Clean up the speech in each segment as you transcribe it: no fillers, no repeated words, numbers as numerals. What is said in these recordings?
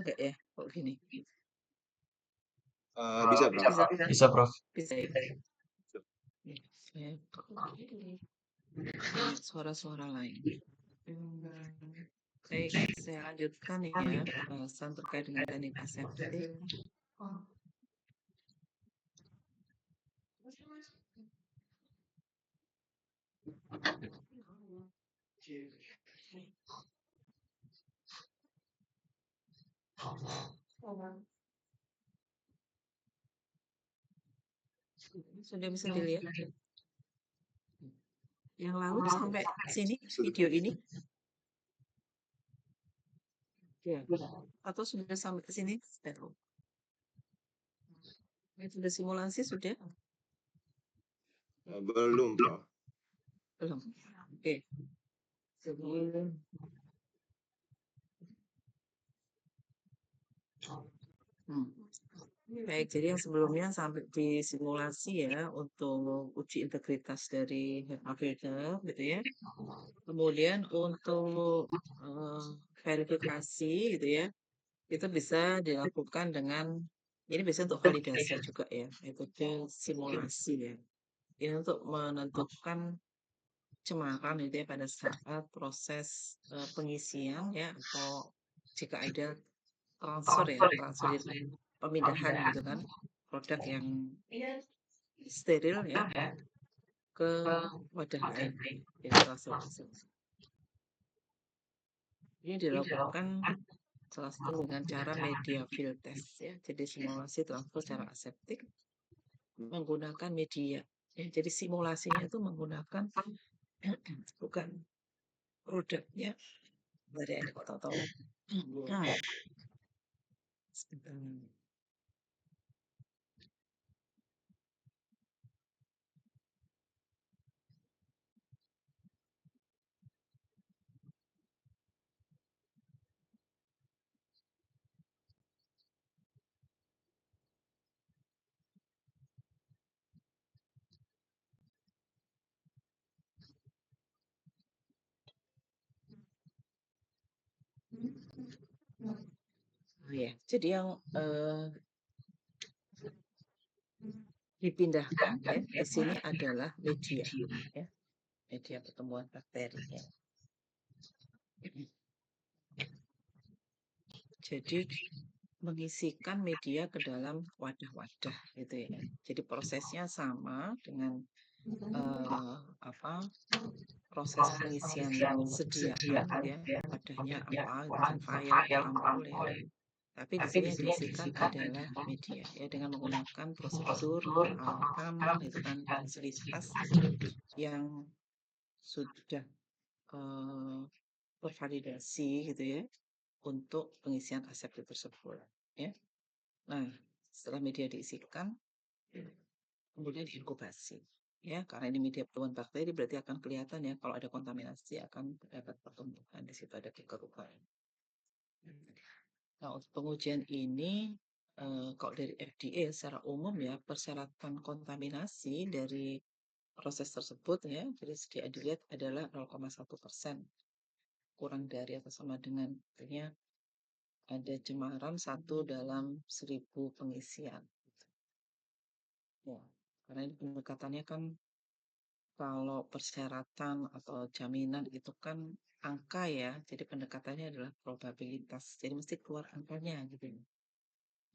nggak ya kalau gini? Bisa, Bro. Bisa, Bisa, Prof. bisa ya. Ya, saya banyak suara-suara lain. Baik, saya lanjutkan ya pembahasan terkait dengan teknik aseptik. Sudah bisa dilihat? Yang lalu sampai sini video ini? Ya. Atau sudah sampai ke sini? Sudah simulasi sudah? Belum, Bro. Belum. Oke. Sebelum Baik, jadi yang sebelumnya sampai di simulasi ya untuk uji integritas dari HEPA filter gitu ya. Kemudian untuk verifikasi gitu ya, itu bisa dilakukan dengan ini bisa untuk validasi juga ya, metode simulasi ya. Ini untuk menentukan cemaran itu ya pada saat proses pengisian ya atau jika ada transfer pemindahan gitu kan produk yang steril ya ke wadah lain. Jadi transfer ini dilakukan salah satu dengan cara media field test ya. Jadi simulasi transfer secara aseptik menggunakan media. Ya, jadi simulasinya itu menggunakan bukan produknya dari ada kok tahu. Sebentar. Oh ya, jadi yang dipindahkan ya ke sini adalah media ya, media pertemuan bakteri ya. Jadi mengisikan media ke dalam wadah-wadah gitu ya. Jadi prosesnya sama dengan proses pengisian sediaan ya, wadahnya apa gitu kan, vial atau ampul ya. Tapi di sini yang diisikan adalah media ya dengan menggunakan prosedur peralatan itu kan fasilitas yang sudah tervalidasi gitu ya untuk pengisian aseptik tersebut ya. Nah, setelah media diisikan kemudian diinkubasi ya, karena ini media pertumbuhan bakteri berarti akan kelihatan ya kalau ada kontaminasi akan terdapat pertumbuhan di situ, ada kekerupan. Nah, untuk pengujian ini kalau dari FDA secara umum ya persyaratan kontaminasi dari proses tersebut ya, jadi dilihat adalah 0,1%, kurang dari atau sama dengan artinya ada cemaran 1 dalam 1000 pengisian. Ya, karena ini pendekatannya kan kalau persyaratan atau jaminan itu kan angka ya, jadi pendekatannya adalah probabilitas. Jadi mesti keluar angkanya gitu.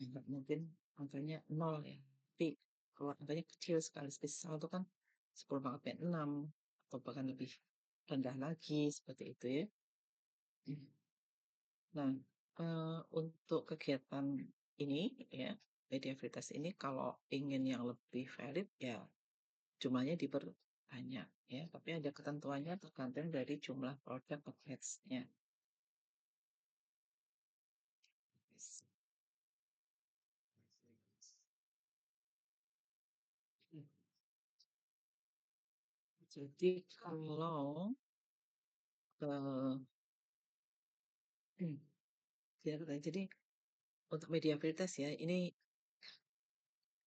Nggak mungkin angkanya 0 ya, tapi keluar angkanya kecil sekali. Spesial itu kan 10⁻6 atau bahkan lebih rendah lagi seperti itu ya. Nah, untuk kegiatan ini ya, media veritas ini kalau ingin yang lebih valid ya jumlahnya diperbanyak ya, tapi ada ketentuannya tergantung dari jumlah produk atau batch-nya. Jadi kalau jadi untuk media veritas ya ini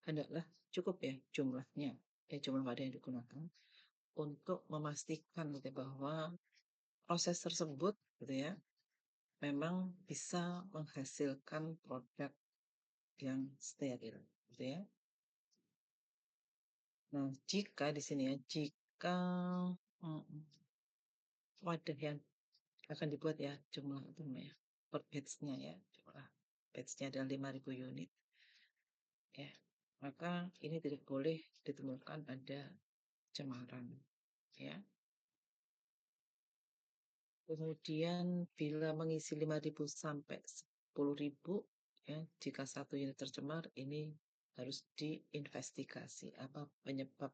hendaklah cukup ya jumlahnya, jumlah wadah yang digunakan untuk memastikan gitu ya, bahwa proses tersebut gitu ya memang bisa menghasilkan produk yang steril, gitu ya. Nah, jika di sini ya, jika mm, wadah yang akan dibuat ya jumlah apa namanya per batch-nya ya, jumlah batch-nya adalah 5.000 unit ya, maka ini tidak boleh ditemukan ada cemaran ya. Kemudian bila mengisi 5.000 sampai 10.000 ya, jika satu unit tercemar ini harus diinvestigasi apa penyebab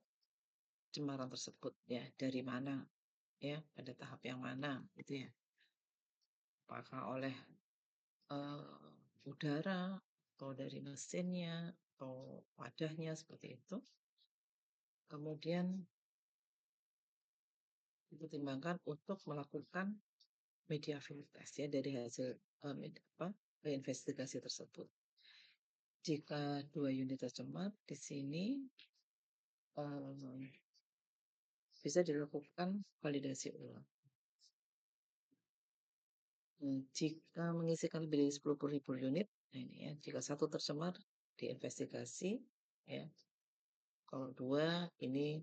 cemaran tersebut ya, dari mana ya, pada tahap yang mana gitu ya. Apakah oleh udara atau dari mesinnya atau wadahnya seperti itu. Kemudian dipertimbangkan untuk melakukan media field test ya dari hasil investigasi tersebut. Jika 2 unit tercemar di sini bisa dilakukan validasi ulang. Jika mengisikan lebih dari 10.000 unit, nah ini ya, jika satu tercemar diinvestigasi ya. Kalau 2 ini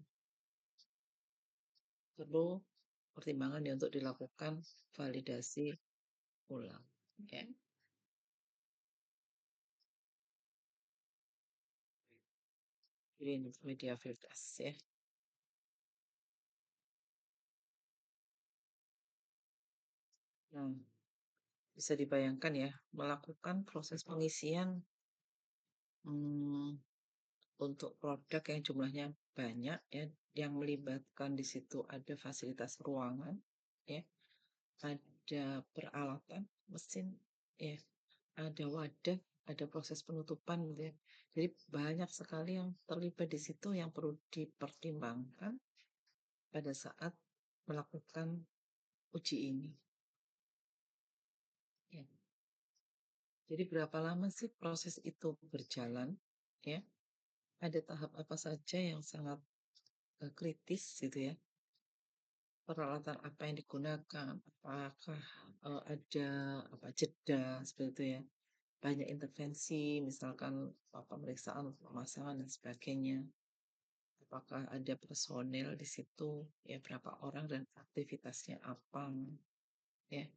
perlu pertimbangan ya untuk dilakukan validasi ulang ya. Ini media field test ya. Nah, bisa dibayangkan ya, melakukan proses pengisian untuk produk yang jumlahnya banyak ya, yang melibatkan di situ ada fasilitas ruangan ya, ada peralatan mesin ya, ada wadah, ada proses penutupan gitu ya. Jadi banyak sekali yang terlibat di situ yang perlu dipertimbangkan pada saat melakukan uji ini. Ya. Jadi berapa lama sih proses itu berjalan? Ya, ada tahap apa saja yang sangat kritis gitu ya? Peralatan apa yang digunakan? Apakah ada apa jeda seperti itu ya? Banyak intervensi, misalkan pemeriksaan, pemasangan dan sebagainya. Apakah ada personel di situ? Ya, berapa orang dan aktivitasnya apa? Ya,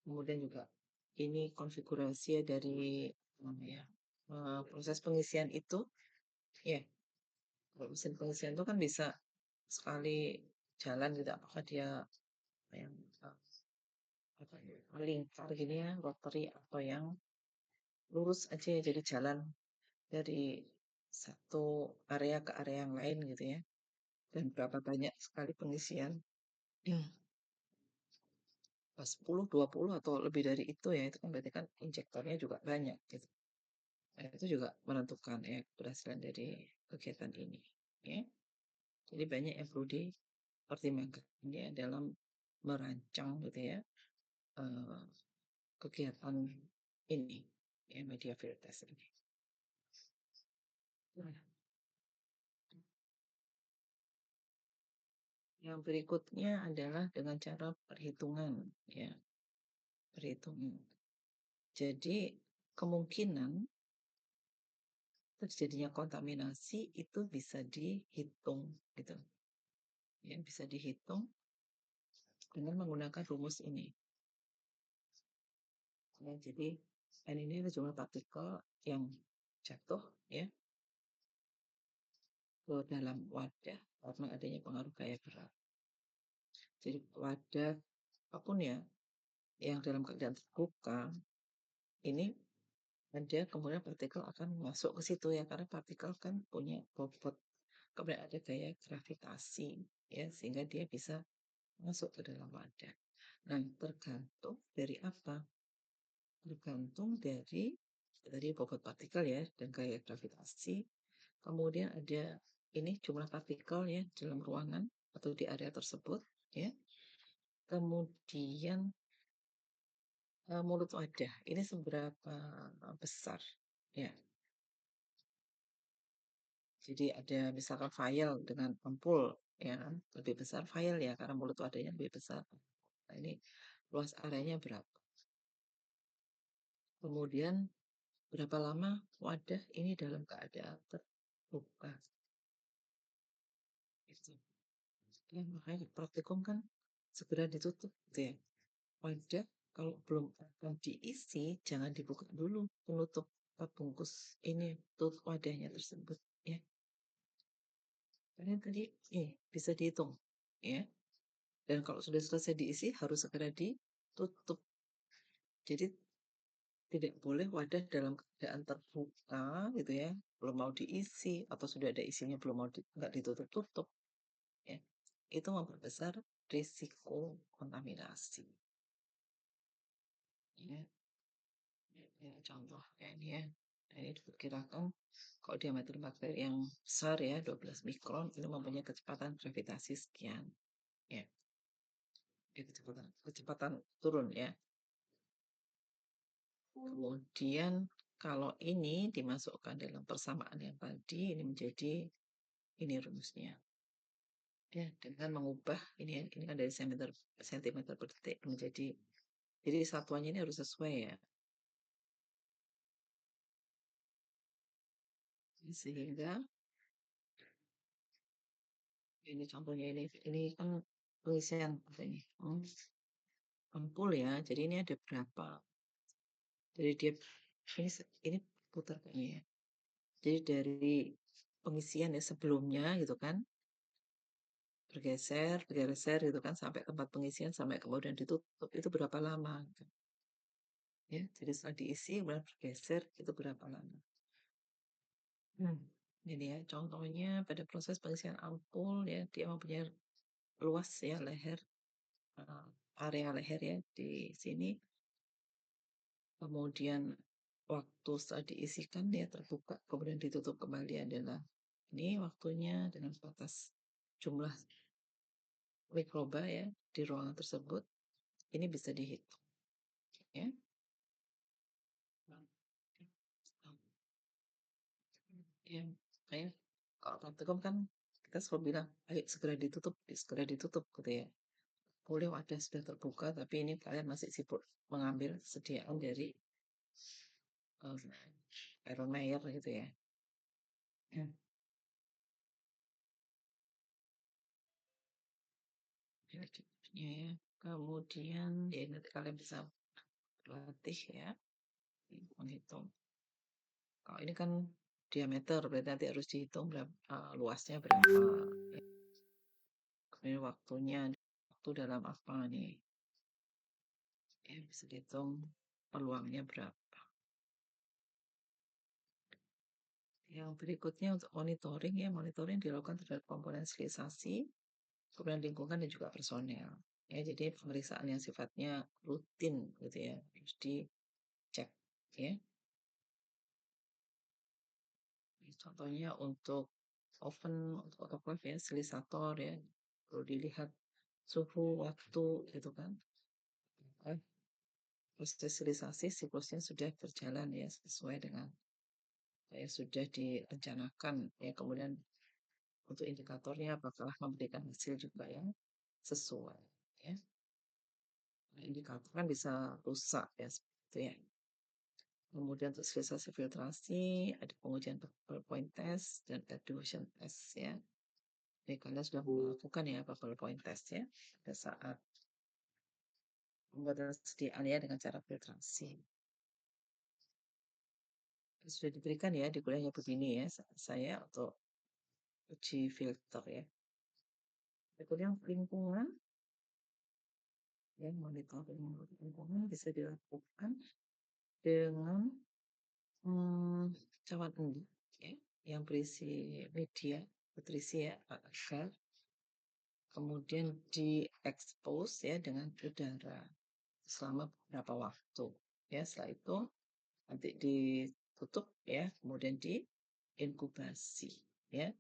kemudian juga ini konfigurasi ya dari ya, proses pengisian itu ya, kalau mesin pengisian itu kan bisa sekali jalan gitu, apakah dia yang apa ya, melingkar gini ya, rotary atau yang lurus aja ya, jadi jalan dari satu area ke area yang lain gitu ya, dan berapa banyak sekali pengisian. 10, 20 atau lebih dari itu ya, itu kan berarti kan injektornya juga banyak gitu. Nah, itu juga menentukan ya keberhasilan dari kegiatan ini ya. Jadi banyak yang perlu dipertimbangkan ya dalam merancang gitu ya eh, kegiatan ini ya, media field test ini. Nah, yang berikutnya adalah dengan cara perhitungan ya, perhitungan. Jadi kemungkinan terjadinya kontaminasi itu bisa dihitung gitu ya, bisa dihitung dengan menggunakan rumus ini ya. Jadi N ini adalah jumlah partikel yang jatuh ya ke dalam wadah karena adanya pengaruh gaya berat. Jadi wadah apapun ya yang dalam keadaan terbuka ini ada kemudian partikel akan masuk ke situ ya, karena partikel kan punya bobot, kemudian ada gaya gravitasi ya, sehingga dia bisa masuk ke dalam wadah. Nah, tergantung dari apa? Tergantung dari tadi bobot partikel ya dan gaya gravitasi. Kemudian ada ini jumlah partikel ya dalam ruangan atau di area tersebut ya. Kemudian mulut wadah ini seberapa besar ya. Jadi ada misalkan file dengan ampul ya kan, lebih besar file ya karena mulut wadahnya lebih besar. Nah, ini luas areanya berapa? Kemudian berapa lama wadah ini dalam keadaan terbuka. Gitu. Ya, makanya praktikum kan segera ditutup gitu ya. Wadah kalau belum akan diisi, jangan dibuka dulu penutup bungkus ini tutup wadahnya tersebut ya. Karena tadi bisa dihitung ya. Dan kalau sudah selesai diisi harus segera ditutup. Jadi tidak boleh wadah dalam keadaan terbuka gitu ya, belum mau diisi atau sudah ada isinya belum mau nggak ditutup-tutup ya. Itu memperbesar risiko kontaminasi. Ya, ya contoh kayak ini ya. Nah, ini diperkirakan kalau diameter bakteri yang besar ya 12 mikron ini mempunyai kecepatan gravitasi sekian. Ya, kecepatan turun ya. Kemudian kalau ini dimasukkan dalam persamaan yang tadi, ini menjadi ini rumusnya. Ya, dengan mengubah ini kan dari sentimeter per detik menjadi jadi satuannya ini harus sesuai ya. Sehingga ini contohnya ini kan pengisian ini ampul ya. Jadi ini ada berapa? Jadi dia ini putar kayaknya ya. Jadi dari pengisian ya sebelumnya gitu kan bergeser gitu kan sampai tempat pengisian sampai kemudian ditutup itu berapa lama gitu. Ya, jadi setelah diisi kemudian bergeser itu berapa lama. Jadi ya contohnya pada proses pengisian ampul ya dia mempunyai luas ya leher area leher ya di sini. Kemudian waktu setelah diisikan dia terbuka kemudian ditutup kembali adalah ini waktunya dengan batas jumlah mikroba ya di ruangan tersebut ini bisa dihitung ya. Ya, kayak kalau praktikum kan kita selalu bilang, ayo segera ditutup gitu ya. Boleh wadah sudah terbuka, tapi ini kalian masih sibuk mengambil sediaan dari Iron Mayer gitu ya. Ya, ini cukupnya ya. Kemudian ya nanti kalian bisa berlatih ya, menghitung. Kalau ini kan diameter, berarti nanti harus dihitung berapa, luasnya berapa. Ya. Kemudian waktu dalam apa nih? Ya, bisa dihitung peluangnya berapa. Yang berikutnya untuk monitoring ya, monitoring dilakukan terhadap komponen sterilisasi, kemudian lingkungan dan juga personel. Ya, jadi pemeriksaan yang sifatnya rutin gitu ya, harus dicek ya. Contohnya untuk oven, untuk autoclave ya, sterilisator ya, perlu dilihat suhu, waktu gitu kan. Proses sterilisasi siklusnya sudah berjalan ya sesuai dengan yang sudah direncanakan ya. Kemudian untuk indikatornya apakah memberikan hasil juga yang sesuai ya. Nah, indikator kan bisa rusak ya seperti itu ya. Kemudian untuk sterilisasi filtrasi ada pengujian bubble point test dan adhesion test ya. Jadi kalian sudah melakukan ya bubble point test ya pada saat membuat persediaan ya dengan cara filtrasi. Sudah diberikan ya di kuliahnya begini ya saya untuk uji filter ya. Kemudian lingkungan ya monitoring lingkungan bisa dilakukan dengan cawan endek ya, yang berisi media nutrisi ya agar kemudian diekspos ya dengan udara selama beberapa waktu ya. Setelah itu nanti ditutup ya kemudian diinkubasi ya.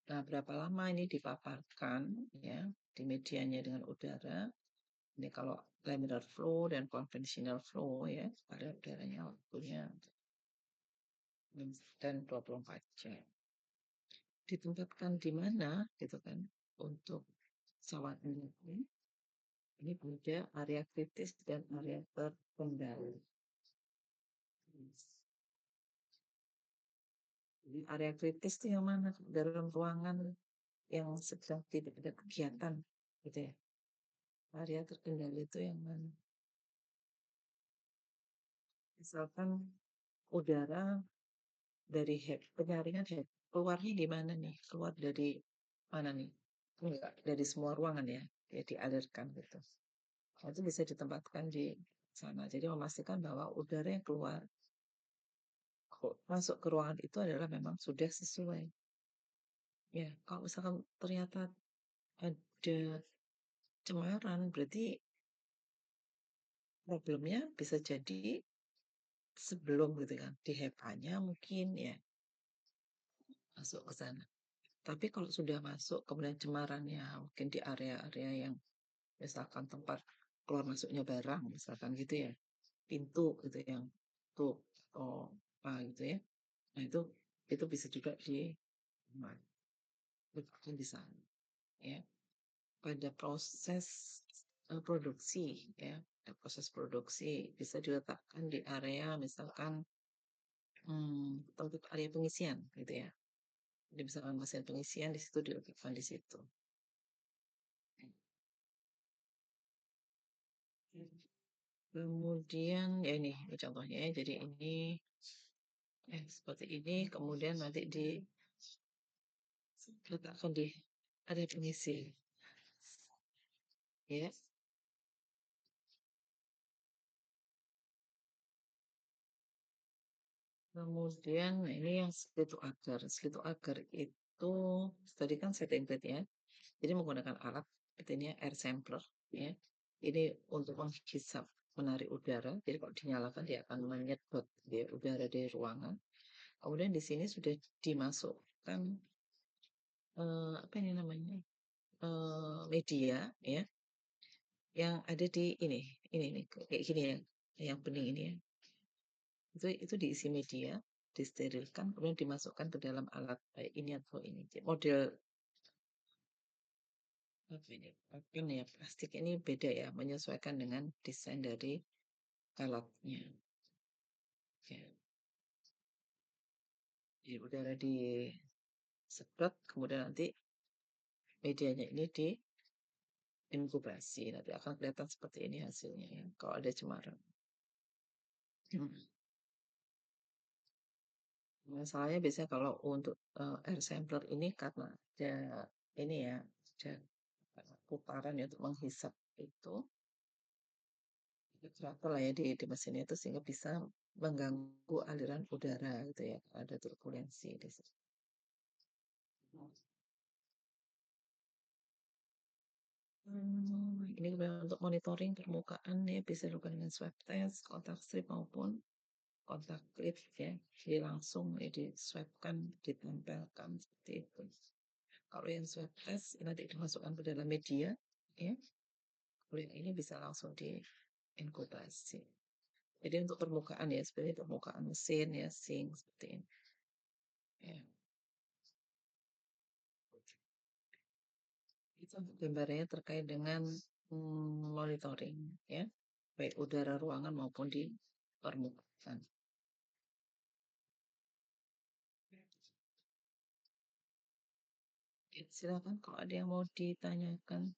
Nah, berapa lama ini dipaparkan ya di medianya dengan udara. Ini kalau laminar flow dan conventional flow ya, ada udaranya waktunya dan 24 jam. Ditempatkan di mana gitu kan untuk pesawat ini pada area kritis dan area terkendali. Area kritis itu yang mana? Dalam ruangan yang sedang tidak ada kegiatan, gitu ya. Area terkendali itu yang mana? Misalkan udara dari penyaringan keluarnya di mana nih? Keluar dari mana nih? Enggak, dari semua ruangan ya, dia dialirkan gitu. Nah, itu bisa ditempatkan di sana. Jadi memastikan bahwa udara yang keluar masuk ke ruangan itu adalah memang sudah sesuai. Ya, kalau misalkan ternyata ada cemaran, berarti problemnya bisa jadi sebelum gitu kan, di HEPA-nya mungkin ya masuk ke sana. Tapi kalau sudah masuk, kemudian cemarannya mungkin di area-area yang misalkan tempat keluar masuknya barang, misalkan gitu ya, pintu gitu yang tuh atau apa gitu ya. Nah itu bisa juga diletakkan di sana ya. Pada proses produksi ya, proses produksi bisa diletakkan di area misalkan tempat area pengisian gitu ya. Jadi misalkan mesin pengisian di situ diletakkan di situ. Kemudian ya ini contohnya ya. Jadi ini seperti ini kemudian nanti diletakkan di area pengisi ya. Kemudian nah ini yang selituk agar. Selituk agar itu tadi kan saya template ya. Jadi menggunakan alat seperti ini ya, air sampler ya. Ini untuk menghisap menarik udara. Jadi kalau dinyalakan dia akan menyedot dia udara dari ruangan. Kemudian di sini sudah dimasukkan apa ini namanya media ya yang ada di ini nih kayak gini ya yang bening ini ya itu diisi media disterilkan kemudian dimasukkan ke dalam alat kayak ini atau ini model apa ini pakan ya plastik ini beda ya menyesuaikan dengan desain dari alatnya ya. Jadi udara disedot kemudian nanti medianya ini di inkubasi nanti akan kelihatan seperti ini hasilnya ya kalau ada cemaran. Masalahnya biasanya kalau untuk air sampler ini karena ada ini ya ada putaran ya untuk menghisap itu throttle lah ya di mesin itu sehingga bisa mengganggu aliran udara gitu ya ada turbulensi di situ. Ini untuk monitoring permukaan ya bisa dilakukan dengan swab test, kontak strip maupun kontak klip ya. Jadi langsung ya diswabkan, ditempelkan seperti itu. Kalau yang swab test nanti dimasukkan ke dalam media ya. Kalau yang ini bisa langsung diinkubasi. Jadi untuk permukaan ya, sebenarnya permukaan mesin ya, sink seperti ini. Ya. Itu gambarnya terkait dengan monitoring ya, baik udara ruangan maupun di permukaan. Ya, silakan kalau ada yang mau ditanyakan.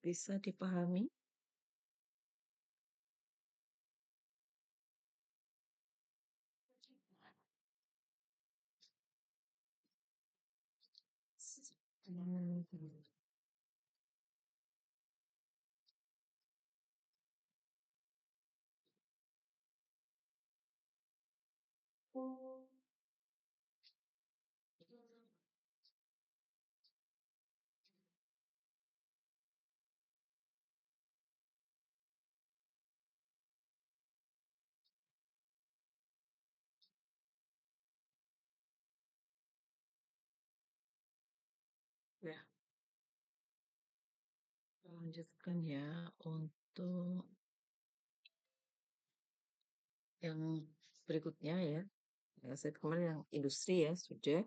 Bisa dipahami? Hmm, Ya, lanjutkan ya untuk yang berikutnya ya. Ya, saya kemarin yang industri ya sudah.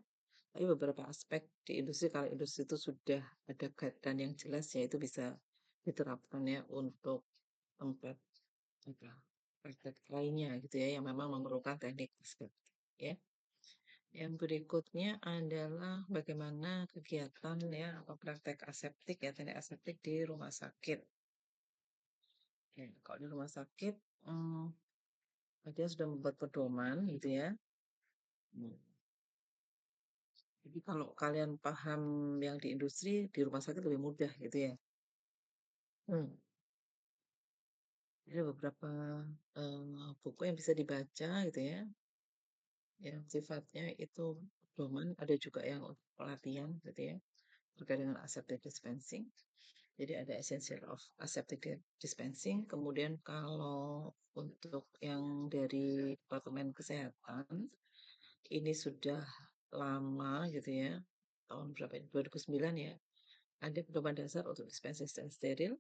Tapi beberapa aspek di industri, kalau industri itu sudah ada guideline yang jelas, ya itu bisa diterapkan ya untuk tempat apa, praktek lainnya gitu ya, yang memang memerlukan teknik seperti ya. Yang berikutnya adalah bagaimana kegiatan ya atau praktek aseptik ya, teknik aseptik di rumah sakit. Ya, kalau di rumah sakit, dia sudah membuat pedoman gitu ya. Hmm. Jadi kalau kalian paham yang di industri, di rumah sakit lebih mudah gitu ya. Hmm. Ada beberapa buku yang bisa dibaca gitu ya, yang sifatnya itu pedoman, ada juga yang untuk pelatihan gitu ya, terkait dengan aseptic dispensing. Jadi ada Essential of Aseptic Dispensing. Kemudian kalau untuk yang dari Departemen Kesehatan, ini sudah lama gitu ya, tahun berapa ini? 2009 ya. Ada pedoman dasar untuk dispensing steril.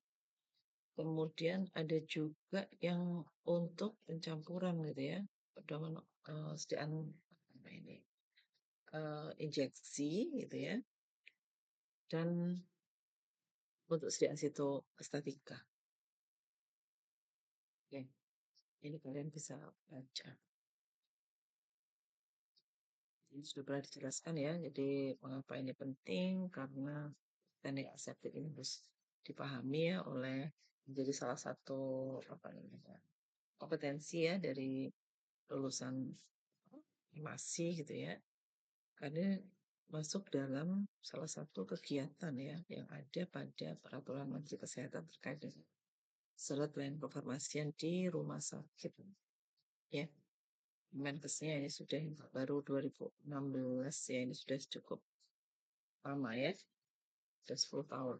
Kemudian ada juga yang untuk pencampuran gitu ya, pedoman sediaan apa ini, injeksi gitu ya, dan untuk sediaan sitostatika. Oke, ini kalian bisa baca. Ini sudah pernah dijelaskan ya, jadi mengapa ini penting, karena teknik aseptik ini harus dipahami ya oleh, menjadi salah satu apa namanya, kompetensi ya dari lulusan farmasi gitu ya, karena masuk dalam salah satu kegiatan ya yang ada pada peraturan Menteri Kesehatan terkait dengan surat pelayanan kefarmasian di rumah sakit ya. Menkesnya ini sudah baru 2016 ya, ini sudah cukup lama ya, sudah 10 tahun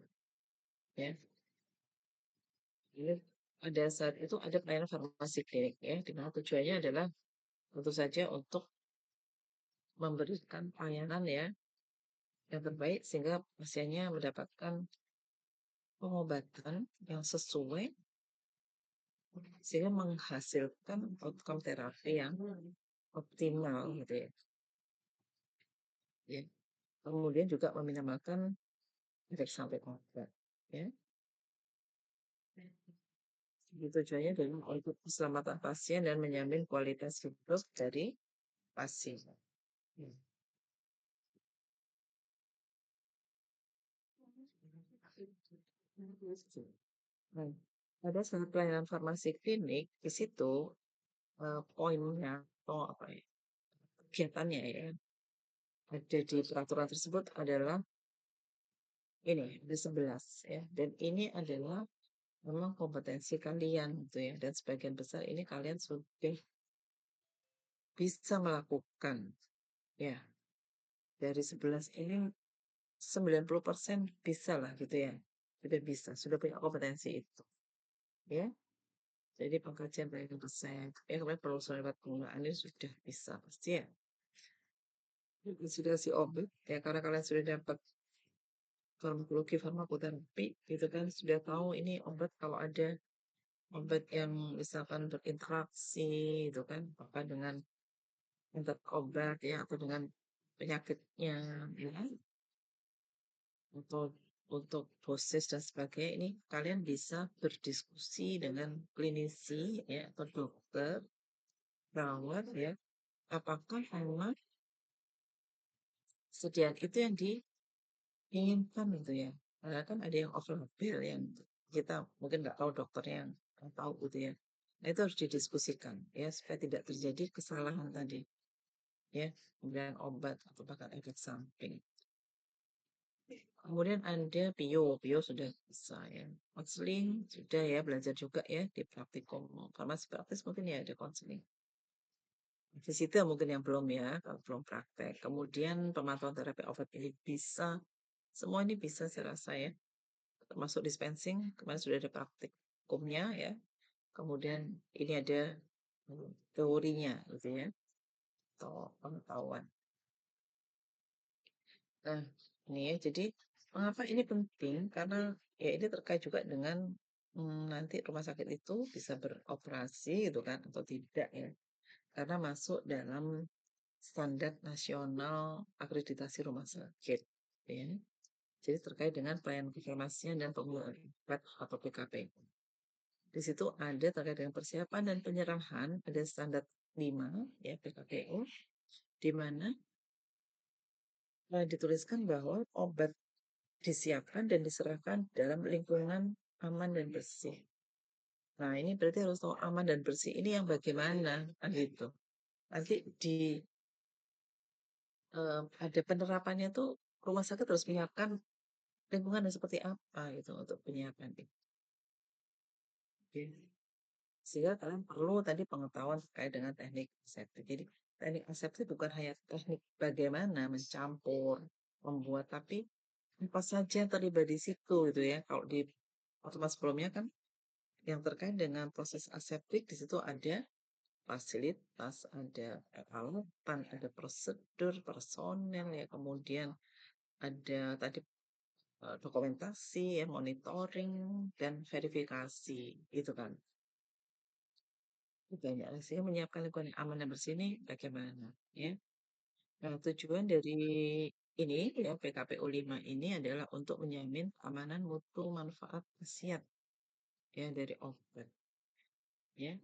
ya. Ini pada saat itu ada pelayanan farmasi klinik ya, di mana tujuannya adalah tentu saja untuk memberikan pelayanan ya yang terbaik sehingga pasiennya mendapatkan pengobatan yang sesuai sehingga menghasilkan outcome terapi yang optimal gitu ya. Ya. Kemudian juga meminimalkan efek samping obat ya. Jadi tujuannya adalah untuk keselamatan pasien dan menjamin kualitas hidup dari pasien. Ya. Nah, pada saat pelayanan farmasi klinik di situ poinnya atau apa ya, kegiatannya ya ada di peraturan tersebut adalah ini ada 11 ya, dan ini adalah memang kompetensi kalian gitu ya, dan sebagian besar ini kalian sudah bisa melakukan ya, dari 11 ini 90% bisa lah gitu ya, sudah bisa, sudah punya kompetensi itu ya. Jadi pengkajian pelayanan resep ya, kemudian penelusuran lewat penggunaan ini sudah bisa pasti ya. Sudah si obat ya, karena kalian sudah dapat farmakologi farmakoterapi gitu kan, sudah tahu ini obat kalau ada obat yang misalkan berinteraksi gitu kan, apa dengan untuk obat ya atau dengan penyakitnya ya, untuk dosis dan sebagainya, ini kalian bisa berdiskusi dengan klinisi ya atau dokter, perawat ya, apakah memang sediaan itu yang diinginkan gitu ya. Karena kan ada yang overbill yang kita mungkin nggak tahu, dokternya yang tahu gitu ya. Nah, itu harus didiskusikan ya supaya tidak terjadi kesalahan tadi ya, pemberian obat atau bahkan efek samping. Kemudian ada bio sudah bisa ya. Konseling sudah ya, belajar juga ya di praktikum. Farmasi praktis mungkin ya ada konseling. Visita mungkin yang belum ya, kalau belum praktek. Kemudian pemantauan terapi obat ini bisa, semua ini bisa saya rasa ya. Termasuk dispensing, kemarin sudah ada praktikumnya ya. Kemudian ini ada teorinya gitu ya, atau pengetahuan. Nah, ini ya, jadi mengapa ini penting? Karena ya ini terkait juga dengan nanti rumah sakit itu bisa beroperasi gitu kan atau tidak ya. Karena masuk dalam standar nasional akreditasi rumah sakit, ya. Jadi terkait dengan pelayanan kefarmasian dan penggunaan obat atau PKP. Di situ ada terkait dengan persiapan dan penyerahan, ada standar 5 ya PKPU, di mana dituliskan bahwa obat disiapkan dan diserahkan dalam lingkungan aman dan bersih. Nah, ini berarti harus tahu aman dan bersih ini yang bagaimana, kan gitu. Nanti ada penerapannya tuh rumah sakit harus menyiapkan lingkungan yang seperti apa gitu untuk penyiapan itu. Oke. Sehingga kalian perlu tadi pengetahuan terkait dengan teknik aseptik. Jadi teknik aseptik bukan hanya teknik bagaimana mencampur, membuat, tapi apa saja yang terlibat di situ gitu ya. Kalau di pertemuan sebelumnya kan yang terkait dengan proses aseptik di situ ada fasilitas, ada peralatan, ada prosedur, personel ya, kemudian ada tadi dokumentasi ya, monitoring dan verifikasi gitu kan. Banyak sih menyiapkan lingkungan yang aman dan bersih ini bagaimana ya. Nah, tujuan dari ini ya PKPU 5 ini adalah untuk menjamin keamanan mutu manfaat khasiat ya dari obat ya.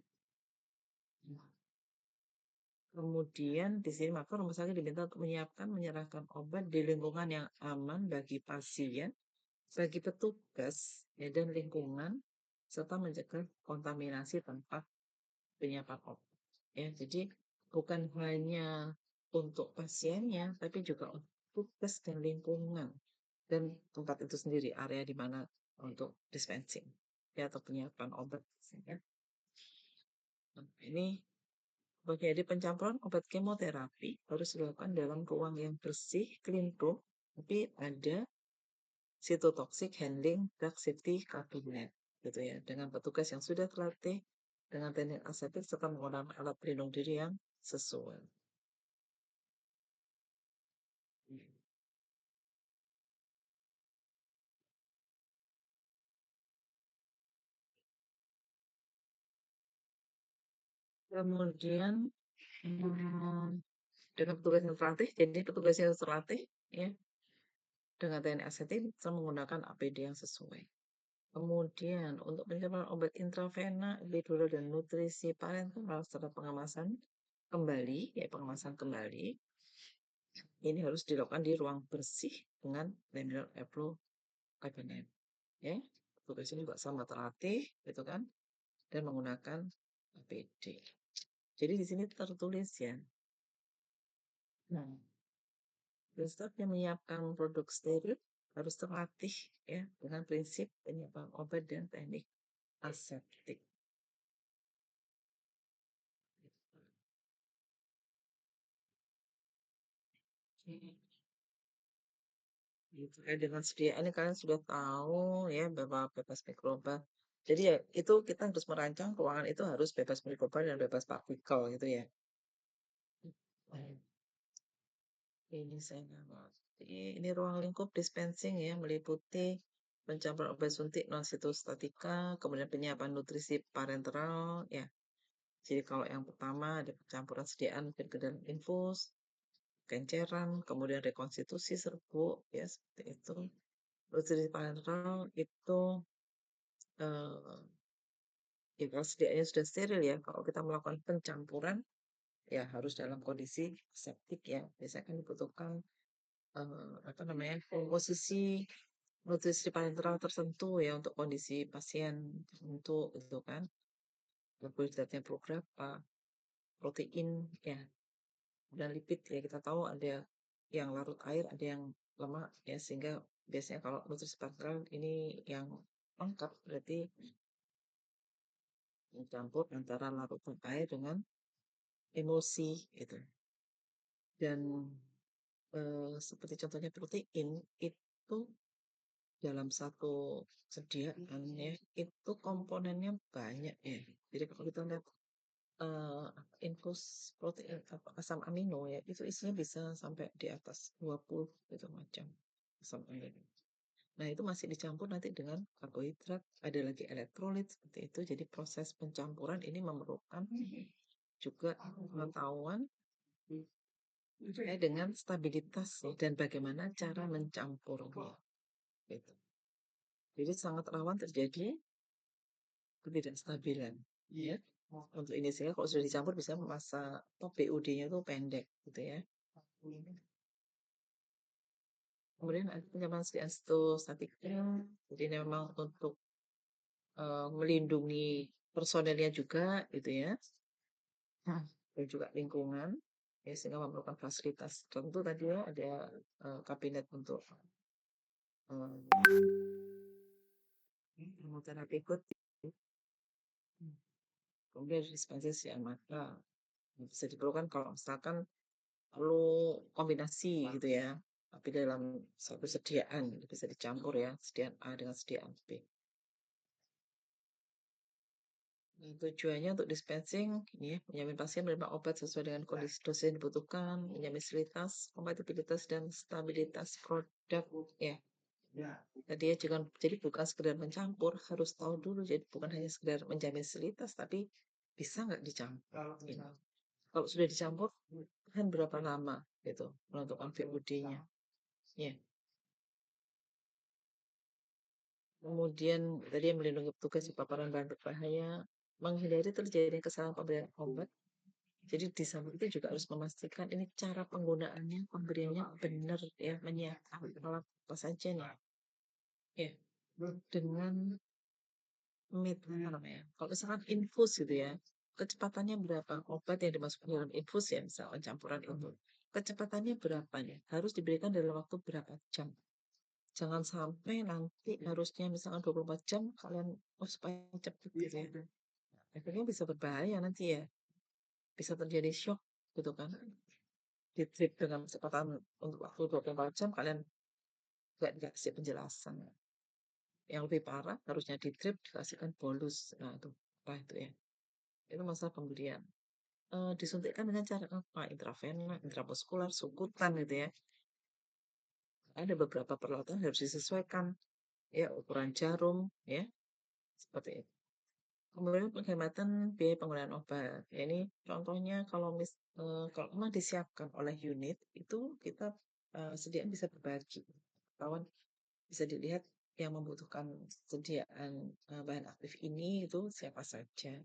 Kemudian di sini maka rumah sakit diminta untuk menyiapkan menyerahkan obat di lingkungan yang aman bagi pasien, bagi petugas ya, dan lingkungan serta mencegah kontaminasi tempat penyiapan obat. Ya, jadi bukan hanya untuk pasiennya, tapi juga untuk petugas dan lingkungan dan tempat itu sendiri, area di mana untuk dispensing ya atau penyiapan obat. Ya. Nah, ini jadi pencampuran obat kemoterapi harus dilakukan dalam ruang yang bersih, clean room, tapi ada cytotoxic handling drug safety cabinet, gitu ya, dengan petugas yang sudah terlatih dengan teknik aseptik serta menggunakan alat pelindung diri yang sesuai. Kemudian dengan petugas yang terlatih, jadi petugas yang terlatih ya dengan teknik aseptik bisa menggunakan APD yang sesuai. Kemudian untuk penyemprotan obat intravena, epidural dan nutrisi parenteral serta pengemasan kembali, ya pengemasan kembali, ini harus dilakukan di ruang bersih dengan laminar flow cabinet. Ya, petugas ini juga sama terlatih, gitu kan, dan menggunakan APD. Jadi di sini tertulis ya. Nah, staf yang menyiapkan produk steril harus terlatih ya dengan prinsip penyiapan obat dan teknik aseptik. Gitu. Dengan sediaan ini kalian sudah tahu ya bahwa bebas mikroba. Jadi ya itu kita harus merancang ruangan itu harus bebas mikroba dan bebas partikel gitu ya. Ini saya nggak ngerti. Ini ruang lingkup dispensing ya meliputi pencampuran obat suntik non sitostatika, kemudian penyiapan nutrisi parenteral ya. Jadi kalau yang pertama ada pencampuran sediaan ke dalam infus, kenceran, kemudian rekonstitusi serbuk ya seperti itu. Nutrisi parenteral itu ya kalau sediaannya sudah steril ya, kalau kita melakukan pencampuran ya harus dalam kondisi septik ya. Biasanya kan dibutuhkan apa namanya komposisi nutrisi parenteral tertentu ya untuk kondisi pasien tertentu gitu kan. Karbohidratnya berapa, protein ya, dan lipid ya kita tahu ada yang larut air, ada yang lemak ya sehingga biasanya kalau nutrisi parenteral ini yang lengkap berarti mencampur antara larutan air dengan emosi gitu. Dan seperti contohnya protein itu dalam satu sediaan ya itu komponennya banyak ya. Jadi kalau kita lihat infus protein apa, asam amino ya itu isinya bisa sampai di atas 20 gitu macam asam amino. Nah, itu masih dicampur nanti dengan karbohidrat, ada lagi elektrolit seperti itu. Jadi proses pencampuran ini memerlukan juga pengetahuan terkait dengan stabilitas dan bagaimana cara mencampurnya, gitu. Jadi sangat rawan terjadi ketidakstabilan, ya. Untuk ini sehingga kalau sudah dicampur bisa masa atau PUD-nya itu pendek, gitu ya. Kemudian ada penyamaan stostatika, jadi memang untuk melindungi personelnya juga, gitu ya. Dan juga lingkungan, ya, sehingga memerlukan fasilitas tentu tadi ya ada kabinet untuk terapi ikut, kemudian dispensi yang maka bisa diperlukan kalau misalkan perlu kombinasi gitu ya, tapi dalam satu sediaan bisa dicampur ya, sediaan A dengan sediaan B. Tujuannya untuk dispensing ini ya, menjamin pasien menerima obat sesuai dengan kondisi dosis yang dibutuhkan, menjamin sterilitas, kompatibilitas, dan stabilitas produk ya. Tadi ya jangan, jadi bukan sekedar mencampur, harus tahu dulu, jadi bukan hanya sekedar menjamin sterilitas, tapi bisa nggak dicampur. Gitu. Kalau sudah dicampur, kan berapa lama gitu menentukan VOD-nya. Ya. Kemudian tadi yang melindungi petugas di paparan bahan berbahaya, menghindari terjadinya kesalahan pemberian obat. Jadi di samping itu juga harus memastikan ini cara penggunaannya, pemberiannya benar ya, menyiapkan alat apa saja nih. Ya, dengan apa namanya? Kalau misalkan infus gitu ya, kecepatannya berapa? Obat yang dimasukkan dalam infus ya, misalkan campuran itu. Kecepatannya berapa nih? Harus diberikan dalam waktu berapa jam? Jangan sampai nanti harusnya misalkan 24 jam kalian supaya cepet gitu ya. Akhirnya bisa berbahaya nanti ya. Bisa terjadi shock gitu kan. Di trip dengan kecepatan untuk waktu 24 jam kalian nggak dikasih penjelasan. Yang lebih parah harusnya di trip dikasihkan bolus. Nah itu apa itu ya? Itu masalah pemberian. Disuntikkan dengan cara apa? Intravena, intramuskular, sukutan gitu ya. Ada beberapa peralatan harus disesuaikan ya, ukuran jarum ya, seperti itu. Kemudian penghematan biaya penggunaan obat. Ya, ini contohnya kalau memang disiapkan oleh unit itu kita sediaan bisa berbagi. Kawan bisa dilihat yang membutuhkan sediaan bahan aktif ini itu siapa saja.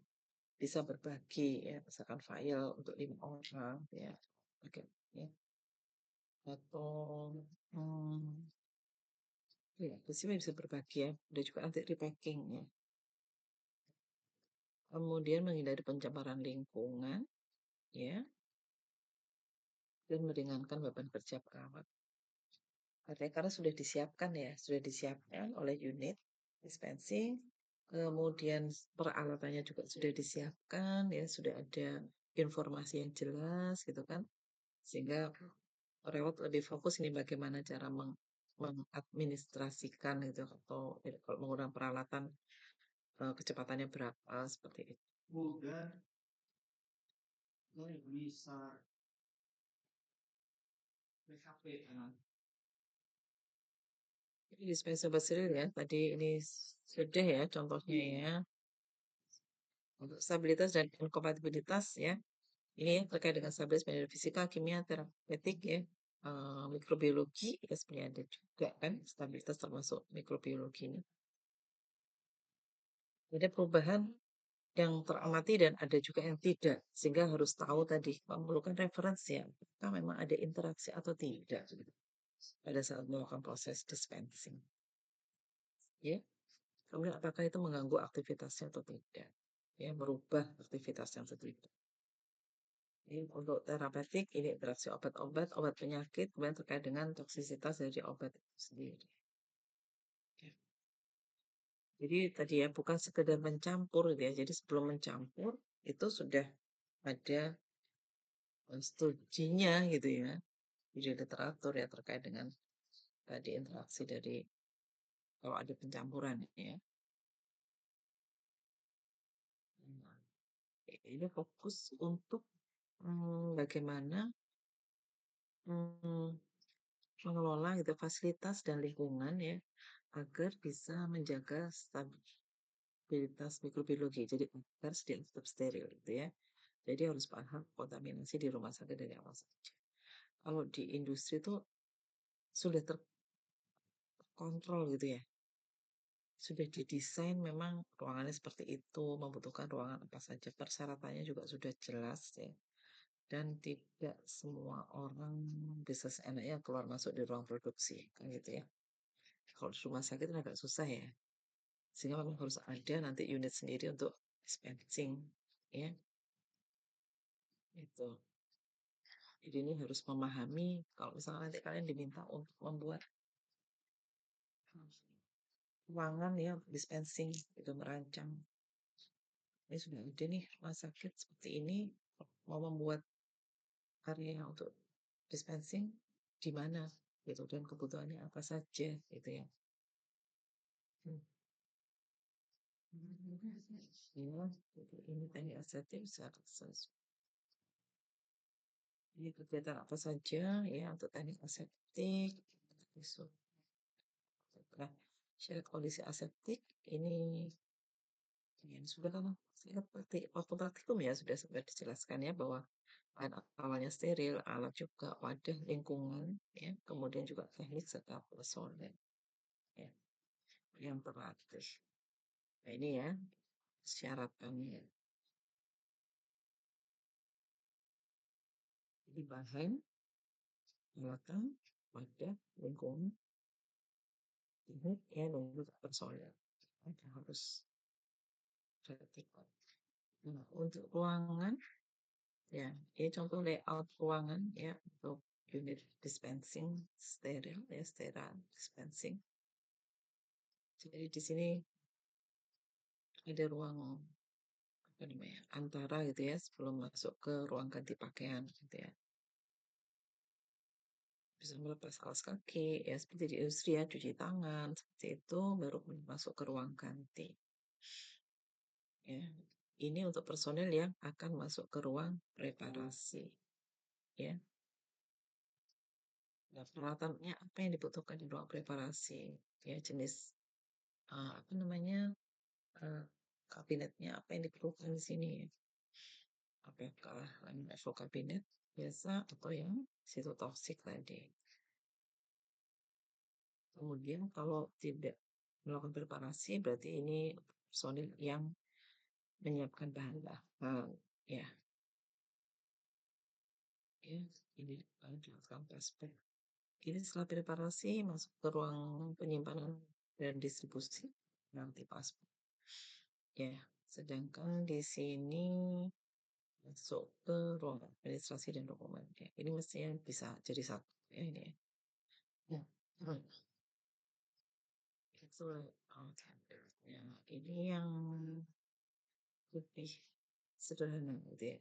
Bisa berbagi ya, misalkan file untuk 5 orang ya. Oke, ya. Atau ya, bisa berbagi ya. Ada juga anti repacking ya. Kemudian menghindari pencemaran lingkungan ya, dan meringankan beban kerja perawat. Karena sudah disiapkan oleh unit dispensing, kemudian peralatannya juga sudah disiapkan ya, sudah ada informasi yang jelas gitu kan, sehingga perawat lebih fokus ini bagaimana cara mengadministrasikan gitu, atau kalau menggunakan peralatan kecepatannya berapa seperti itu. Bisa PHP. Ini dispensable steril ya. Tadi ini sudah ya contohnya ya. Untuk stabilitas dan kompatibilitas ya. Ini ya terkait dengan stabilitas media fisika, kimia, terapeutik ya. Mikrobiologi ya sebenarnya ada juga kan stabilitas termasuk mikrobiologi ini. Ada perubahan yang teramati dan ada juga yang tidak, sehingga harus tahu tadi memerlukan referensi ya, apakah memang ada interaksi atau tidak pada saat melakukan proses dispensing. Ya. Kemudian apakah itu mengganggu aktivitasnya atau tidak? Ya, merubah aktivitasnya atau tidak. Ini untuk terapeutik, ini interaksi obat-obat, obat penyakit, kemudian terkait dengan toksisitas dari obat itu sendiri. Ya. Jadi tadi ya bukan sekedar mencampur gitu ya. Jadi sebelum mencampur itu sudah ada studinya gitu ya, di literatur ya terkait dengan tadi interaksi dari kalau ada pencampuran ya. Nah, ini fokus untuk bagaimana hmm, mengelola gitu fasilitas dan lingkungan ya agar bisa menjaga stabilitas mikrobiologi. Jadi agar tetap steril gitu ya. Jadi harus paham kontaminasi di rumah sakit dari awal saja. kalau di industri tuh sudah terkontrol gitu ya. Sudah didesain memang ruangannya seperti itu, membutuhkan ruangan apa saja, persyaratannya juga sudah jelas ya. Dan tidak semua orang bisa seenaknya keluar masuk di ruang produksi, kan gitu ya. Kalau di rumah sakit kan agak susah ya. Sehingga memang harus ada nanti unit sendiri untuk dispensing, ya. Itu. Jadi ini harus memahami kalau misalnya nanti kalian diminta untuk membuat ruangan ya dispensing itu merancang. Ini sudah ada nih rumah sakit seperti ini mau membuat area untuk dispensing di mana gitu dan kebutuhannya apa saja gitu ya. Hmm. Ya, jadi ini teknik asertif secara ini kegiatan apa saja ya untuk teknik aseptik. Nah, syarat kondisi aseptik ini ya, sudah kan saya waktu praktikum ya sudah sempat dijelaskan ya bahwa bahan awalnya steril, alat juga, wadah, lingkungan, ya, kemudian juga teknik serta personel ya, yang terlatih. Nah, ini ya syaratannya. Jadi bahan, alatan, wadah, lingkungan, teknik, ya, dan juga personel. Ada harus perhatikan. Nah, untuk ruangan, ya, ini contoh layout ruangan ya untuk unit dispensing steril ya sterile dispensing. Jadi di sini ada ruang apa namanya antara gitu ya sebelum masuk ke ruang ganti pakaian gitu ya. Bisa melepas kaos kaki ya seperti di industri ya cuci tangan seperti itu baru masuk ke ruang ganti. Ya, ini untuk personel yang akan masuk ke ruang preparasi ya. Nah, peralatannya apa yang dibutuhkan di ruang preparasi ya jenis apa namanya kabinetnya apa yang diperlukan di sini ya. Apakah level kabinet biasa atau yang sitotoksik tadi. Kemudian kalau tidak melakukan preparasi berarti ini personil yang menyiapkan bahan-bahan ya. Ya, ini dilakukan aspek. Ini setelah preparasi masuk ke ruang penyimpanan dan distribusi nanti pas. Ya, sedangkan di sini masuk ke ruang administrasi dan dokumen. Ya, ini mestinya bisa jadi satu ya ini. Ya. Hmm. Itu ya, ini yang lebih sederhana gitu ya.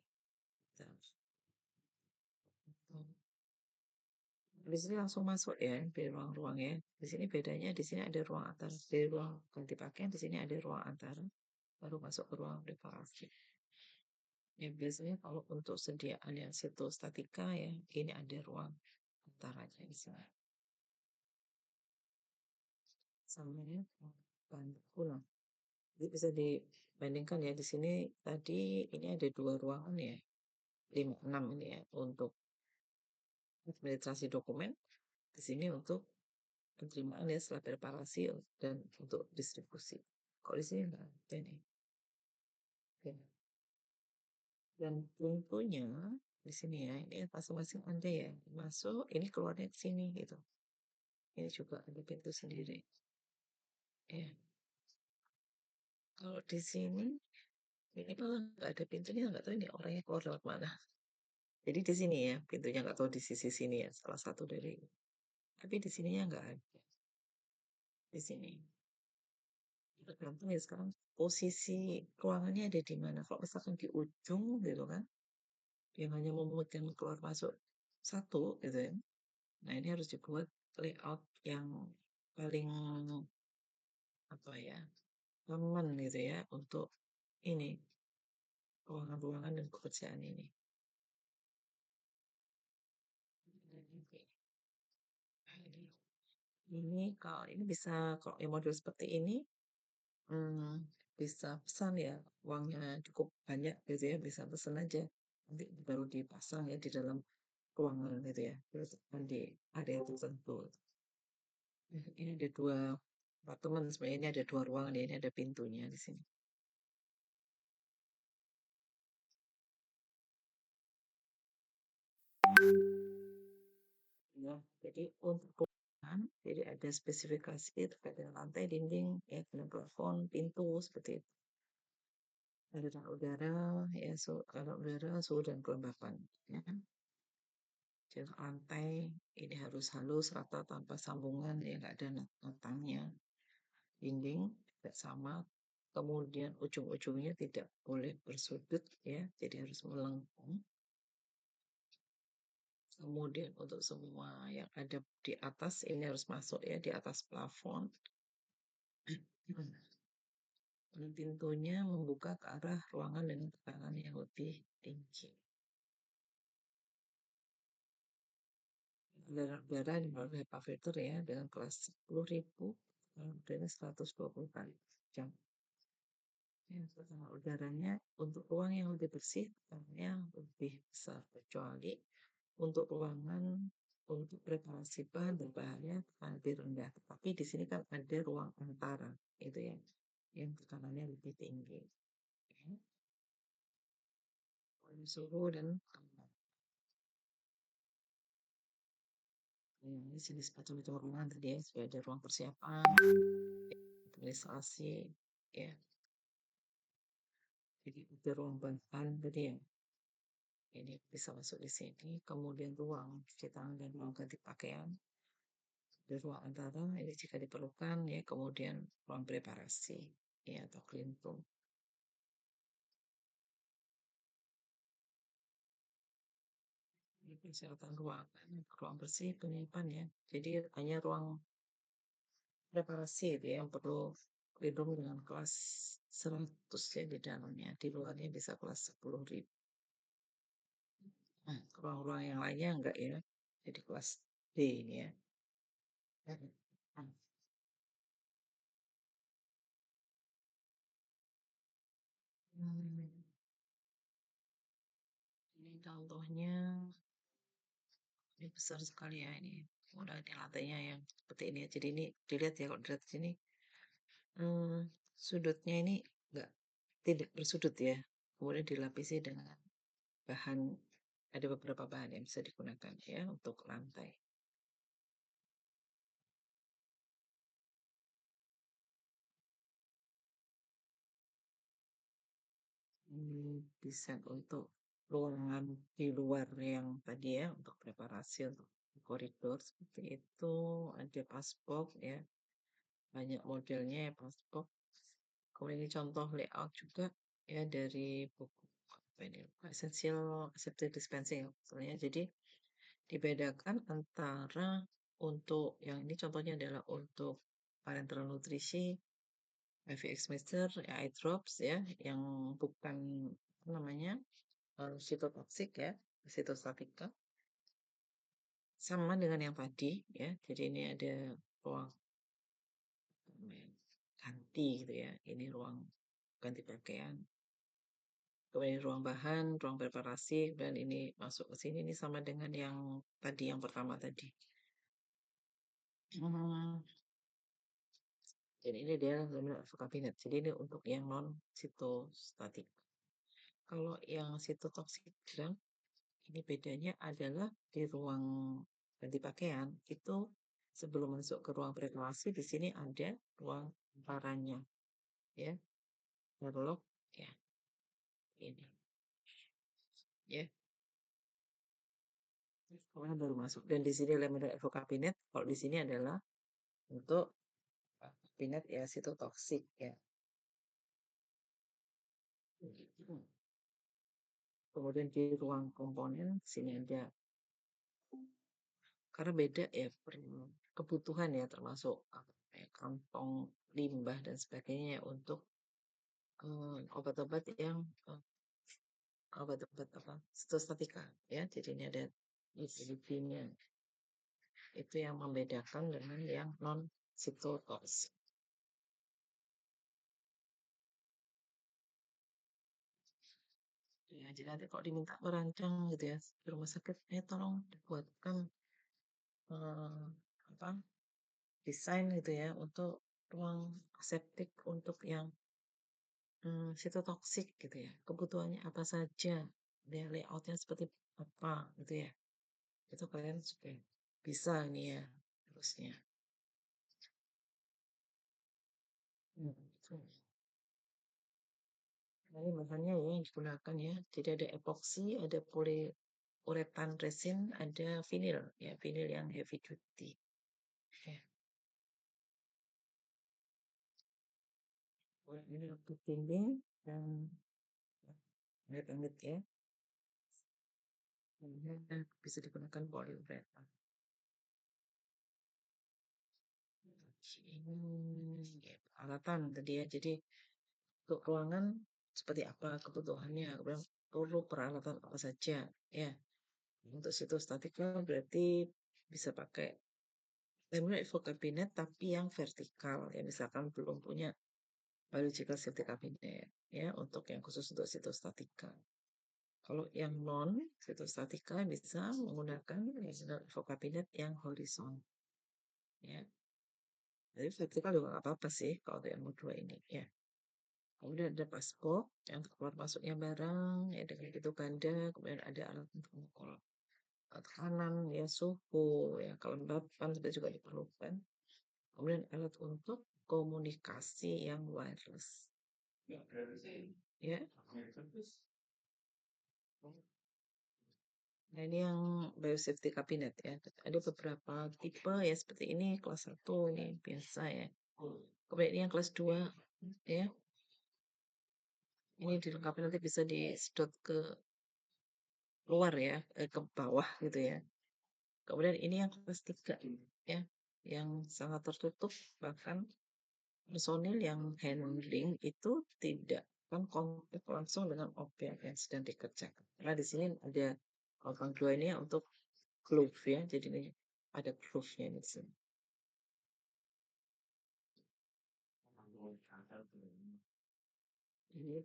Di sini langsung masuk ya di ruang-ruang ya. Di sini bedanya di sini ada ruang antara di ruang ganti pakaian di sini ada ruang antara baru masuk ke ruang preparasi. Ya biasanya kalau untuk sediaan yang sitostatika ya ini ada ruang antaranya di sini. Sama ya pulang. Jadi bisa dibandingkan ya di sini tadi ini ada dua ruangan ya 5, 6 ini ya untuk administrasi dokumen di sini untuk penerimaan ya setelah preparasi dan untuk distribusi. Kalau di sini enggak ada nih. Oke. Dan pintunya di sini ya, ini masing-masing ada ya. Masuk, ini keluarnya ke sini gitu. Ini juga ada pintu sendiri. Ya. Kalau di sini ini malah nggak ada pintunya, nggak tahu ini orangnya keluar lewat mana. Jadi di sini ya, pintunya nggak tahu di sisi sini ya, salah satu dari. Tapi di sininya nggak ada. Di sini. Tergantung ya sekarang posisi ruangannya ada di mana. Kalau misalkan di ujung gitu kan, yang hanya memungkinkan keluar masuk satu gitu ya. Nah ini harus dibuat layout yang paling apa ya aman gitu ya untuk ini ruangan-ruangan dan pekerjaan ini. Ini kalau ini bisa kalau yang model seperti ini bisa pesan ya uangnya cukup banyak gitu ya bisa pesan aja nanti baru dipasang ya di dalam ruangan gitu ya, diletakkan di area tertentu. Ini ada 2 apartemen sebenarnya, ini ada 2 ruangan ya, ini ada pintunya di sini. Ya, jadi untuk ruangan, jadi ada spesifikasi terkait dengan lantai, dinding, ya, dan plafon, pintu, seperti itu. Aliran udara, ya, aliran udara, suhu dan kelembapan, ya kan? Jadi lantai ini harus halus, rata, tanpa sambungan, ya, nggak ada natangnya. Dinding tidak sama, kemudian ujung-ujungnya tidak boleh bersudut, ya, jadi harus melengkung. Kemudian untuk semua yang ada di atas ini harus masuk ya di atas plafon. Dan pintunya membuka ke arah ruangan dengan tekanan yang lebih tinggi. Udara melalui HEPA filter ya dengan kelas 10.000 dan 120 kali jam. Ya, tekanan udaranya untuk ruang yang lebih bersih tekanannya lebih besar, kecuali untuk ruangan untuk preparasi bahan berbahaya lebih rendah. Tapi di sini kan ada ruang antara itu yang tekanannya lebih tinggi. Ya. Suhu dan ini jenis macam-macam ruangan tadi ya, sudah ada ruang persiapan, administrasi, ya. Jadi ada ruang bahan tadi ya, ini bisa masuk di sini. Kemudian ruang cuci tangan dan ruang ganti pakaian. Ada ruang antara ini jika diperlukan ya. Kemudian ruang preparasi ya atau clean room. Ini persyaratan ruangan, ruang bersih, penyimpanan ya. Jadi hanya ruang preparasi itu ya, yang perlu lindung dengan kelas 100 ya di dalamnya. Di luarnya bisa kelas 10.000. Nah, ruang-ruang yang lainnya enggak ya. Jadi kelas D ini ya. Hmm. Ini contohnya, ini besar sekali ya ini. Udah di lantainya yang seperti ini ya. Jadi ini dilihat ya, kalau dilihat sini sudutnya ini enggak tidak bersudut ya. Kemudian dilapisi dengan bahan, ada beberapa bahan yang bisa digunakan ya untuk lantai. Ini desain untuk ruangan di luar yang tadi ya, untuk preparasi untuk koridor seperti itu. Ada pasbox ya, banyak modelnya ya pasbox. Kemudian ini contoh layout juga ya dari buku apa ini, Essential Aseptic Dispensing sebenarnya. Jadi dibedakan antara untuk yang ini contohnya adalah untuk parenteral nutrisi, IV exmister, eye drops ya, yang bukan apa namanya sitotoksik ya, sitostatika. Sama dengan yang tadi ya. Jadi ini ada ruang ganti gitu ya. Ini ruang ganti pakaian. Kemudian ruang bahan, ruang preparasi, dan ini masuk ke sini ini sama dengan yang tadi, yang pertama tadi. Jadi ini dia laminar kabinet. Jadi ini untuk yang non sitostatik. Kalau yang sitotoksik bilang, ini bedanya adalah di ruang ganti pakaian itu sebelum masuk ke ruang preparasi di sini ada ruang paranya ya, airlock ya, ini ya. Kemudian baru masuk dan di sini laminar kabinet. Kalau di sini adalah untuk kabinet ya sitotoksik ya. Kemudian di ruang komponen sini ada, karena beda ya kebutuhan ya, termasuk kantong limbah dan sebagainya untuk obat-obat yang obat-obat apa sitostatika ya. Jadi ini ada ICD-nya, itu yang membedakan dengan yang non sitotoksik. Ya, jadi nanti kalau diminta merancang gitu ya di rumah sakit, tolong dibuatkan eh, apa desain gitu ya untuk ruang aseptik untuk yang sitotoksik gitu ya. Kebutuhannya apa saja, dia layoutnya seperti apa gitu ya. Itu kalian juga bisa nih ya terusnya. Gitu. Nah, ini bahannya ya yang digunakan ya. Jadi ada epoxy, ada uretan resin, ada vinil ya, vinil yang heavy duty. Ya, ini untuk dinding dan amit-amit ya. Kemudian bisa digunakan poliuretan. Ini ya, peralatan tadi ya. Jadi untuk ruangan seperti apa kebutuhannya, kemudian perlu peralatan apa saja ya. Untuk sitostatika berarti bisa pakai laminate info cabinet tapi yang vertikal ya, misalkan belum punya biological safety cabinet ya untuk yang khusus untuk sitostatika. Kalau yang non sitostatika bisa menggunakan info cabinet yang horizontal ya. Jadi vertikal juga nggak apa-apa sih kalau untuk yang kedua ini ya. Kemudian ada paspor yang untuk keluar masuknya barang ya dengan gitu ganda. Kemudian ada alat untuk mengukur tekanan ya, suhu ya, kelembapan itu juga diperlukan. Kemudian alat untuk komunikasi yang wireless ya. Nah, ini yang biosafety cabinet ya. Ada beberapa tipe ya seperti ini kelas 1 ini biasa ya. Kemudian ini yang kelas 2 ya. Ini dilengkapi nanti bisa disedot ke luar ya, ke bawah gitu ya. Kemudian ini yang kelas 3 ya, yang sangat tertutup, bahkan personil yang handling itu tidak akan kontak langsung dengan objek yang sedang dikerjakan. Karena di sini ada lubang 2 ini ya untuk glove ya, jadi ini ada glove-nya di sini. Ini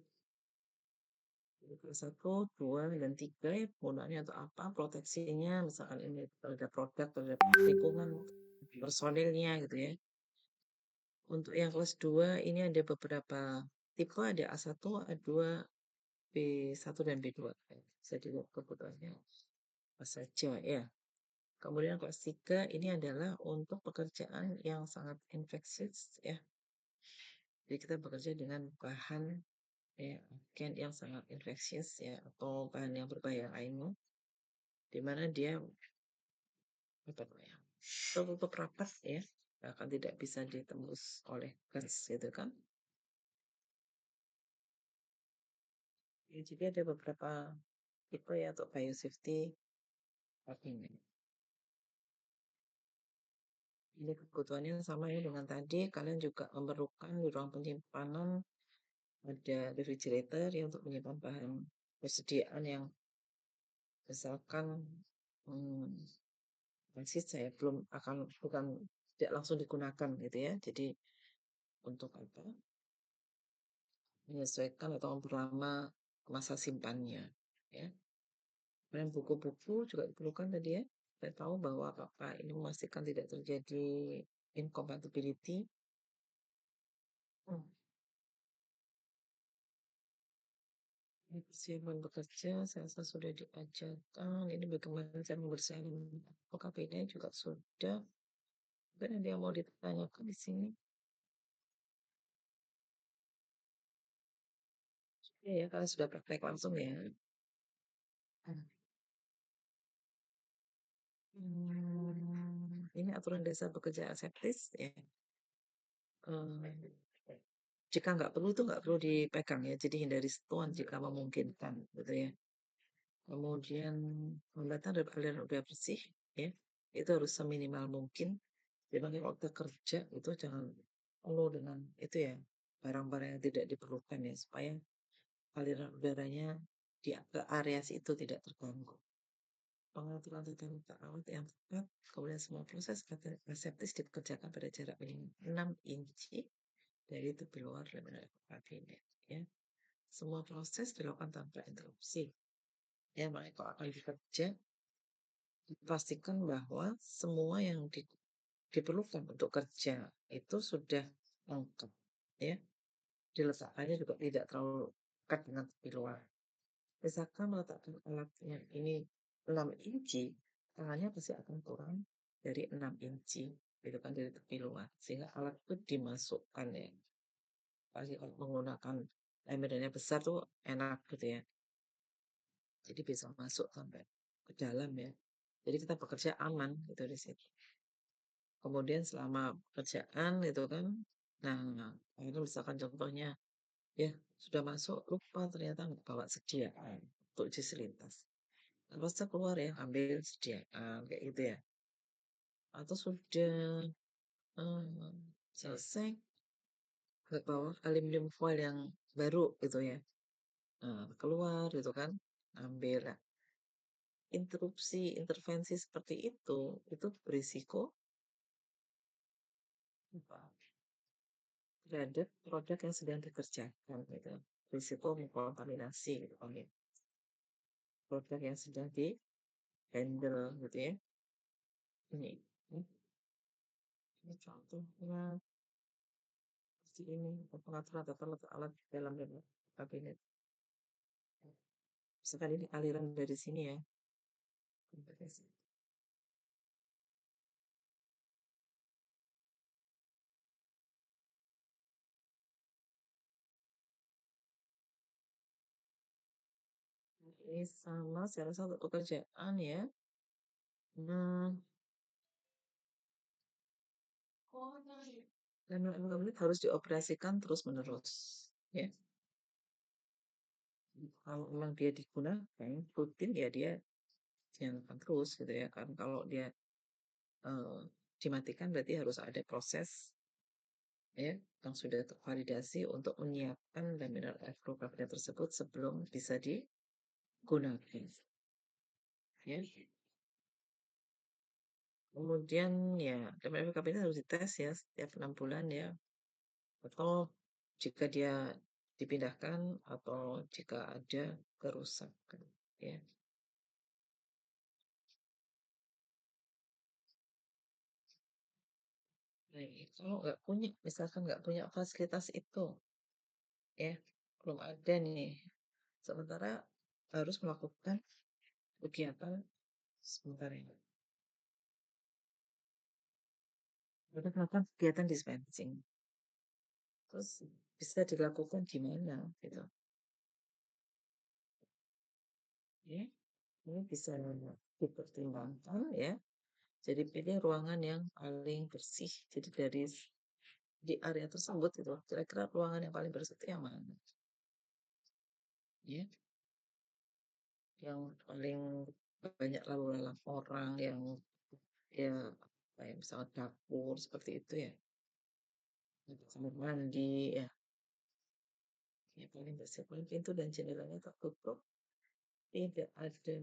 satu, dua, dan tiga ya penggunaannya untuk apa, proteksinya, misalkan ini terhadap produk, terhadap lingkungan, personilnya gitu ya. Untuk yang kelas 2 ini ada beberapa tipe, ada A1, A2, B1, dan B2. Bisa dilihat kebutuhannya apa saja ya. Kemudian kelas 3 ini adalah untuk pekerjaan yang sangat infeksius ya. Jadi kita bekerja dengan bahan ya, agen yang sangat infeksius ya, atau bahan yang berbahaya lainnya, di mana dia apa namanya tertutup rapat ya, akan tidak bisa ditembus oleh gas gitu kan. Ya, jadi ada beberapa tipe ya untuk biosafety cabinet. Ini kebutuhannya sama ya dengan tadi. Kalian juga memerlukan di ruang penyimpanan ada refrigerator ya untuk menyimpan bahan persediaan yang misalkan hmm, masih saya belum akan bukan tidak langsung digunakan gitu ya. Jadi untuk apa? Menyesuaikan atau memperlama masa simpannya ya. Kemudian buku-buku juga diperlukan tadi ya. Saya tahu bahwa Bapak ini memastikan tidak terjadi incompatibility. Hmm. Ini persiapan bekerja, saya rasa sudah diajarkan. Ini bagaimana saya membersihkan OKP-nya juga sudah. Mungkin ada yang mau ditanyakan di sini. Ya, ya, kalau sudah praktek langsung ya. Ini aturan dasar bekerja aseptis ya. Eh, jika nggak perlu itu nggak perlu dipegang ya. Jadi hindari sentuhan jika memungkinkan gitu ya. Kemudian pembatasan dari aliran udara bersih ya. Itu harus seminimal mungkin. Jadi kalau kita kerja itu jangan penuh dengan itu ya barang-barang yang tidak diperlukan ya supaya aliran udaranya di ke area situ tidak terganggu. Pengaturan tata ruang alat yang tepat, kemudian semua proses aseptis dikerjakan pada jarak minimal 6 inci dari tepi luar laminated kabinet ya. semua proses dilakukan tanpa interupsi. Ya, makanya kalau akan bekerja, dipastikan bahwa semua yang diperlukan untuk kerja itu sudah lengkap, ya. Diletakkannya juga tidak terlalu dekat dengan tepi luar. Misalkan meletakkan alatnya ini 6 inci, tangannya pasti akan kurang dari 6 inci, gitu kan, dari tepi luar. Sehingga alat itu dimasukkan ya. Pasti kalau menggunakan medannya besar tuh enak gitu ya. Jadi bisa masuk sampai ke dalam ya. Jadi kita bekerja aman gitu di situ. Kemudian selama pekerjaan itu kan, nah akhirnya misalkan contohnya ya sudah masuk lupa ternyata nggak bawa sediaan untuk jus lintas. Terus saya keluar ya ambil sediaan kayak gitu ya. Atau sudah selesai nggak bawa aluminium foil yang baru gitu ya. Nah, keluar gitu kan ambil. Nah, interupsi intervensi seperti itu berisiko apa, terhadap produk yang sedang dikerjakan gitu. Risiko mengkontaminasi gitu kan ya. Produk yang sedang di handle gitu ya. Ini contohnya seperti ini, pengaturan tata letak alat dalam dan kabinet. Misalkan ini aliran dari sini ya. Ini sama saya rasa untuk pekerjaan ya. Nah, dan menit harus dioperasikan terus menerus ya. Kalau memang dia digunakan rutin ya dia jalankan terus gitu ya. Kan kalau dia dimatikan berarti harus ada proses ya yang sudah tervalidasi untuk menyiapkan laminar air kabinet tersebut sebelum bisa digunakan ya. Kemudian ya laminar kabinet harus dites ya setiap 6 bulan ya, atau jika dia dipindahkan atau jika ada kerusakan ya. Nah, kalau nggak punya, misalkan nggak punya fasilitas itu, ya, belum ada nih. Sementara harus melakukan kegiatan sebentar ya. Harus melakukan kegiatan dispensing. Terus bisa dilakukan di mana gitu. Ya, ini bisa dipertimbangkan ya. Jadi pilih ruangan yang paling bersih. Jadi dari di area tersebut itu kira-kira ruangan yang paling bersih itu yang mana? Ya, yang paling banyak lalu lalang orang yang ya kayak misalnya dapur seperti itu ya, kamar mandi ya, ya paling bersih, paling pintu dan jendelanya tertutup, tidak ada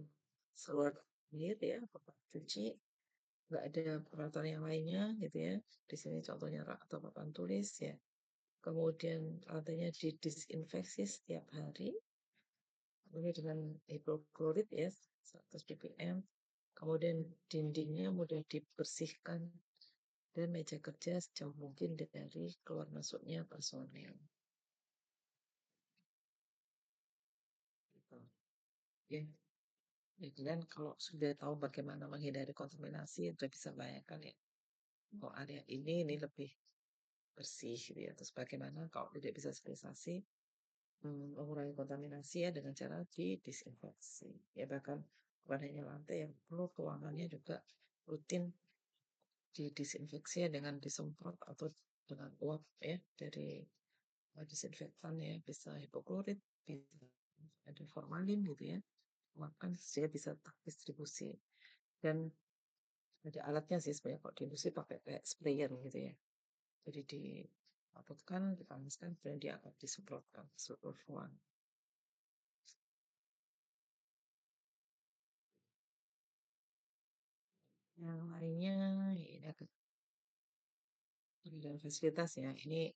seluar air ya, tempat cuci, nggak ada peralatan yang lainnya gitu ya. Di sini contohnya rak atau papan tulis ya. Kemudian lantainya didisinfeksi setiap hari, kemudian dengan hipoklorit ya 100 ppm. Kemudian dindingnya mudah dibersihkan dan meja kerja sejauh mungkin dari keluar masuknya personel. Gitu. Ya, dan kalau sudah tahu bagaimana menghindari kontaminasi, sudah bisa bayangkan ya, oh area ini lebih bersih gitu ya. Terus bagaimana kalau tidak bisa sterilisasi, mengurangi kontaminasi ya dengan cara didisinfeksi. Ya bahkan bukan hanya lantai yang perlu ruangannya juga rutin didisinfeksi ya dengan disemprot atau dengan uap ya dari disinfektan ya, bisa hipoklorit, bisa ada formalin gitu ya. Makan sehingga bisa terdistribusi. Dan ada alatnya sih sebenarnya kalau di industri pakai kayak sprayer gitu ya. Jadi dipaputkan, dipanaskan, kemudian dia akan disemprotkan ke seluruh ruang. Yang lainnya ini agak dan fasilitas ya. Ini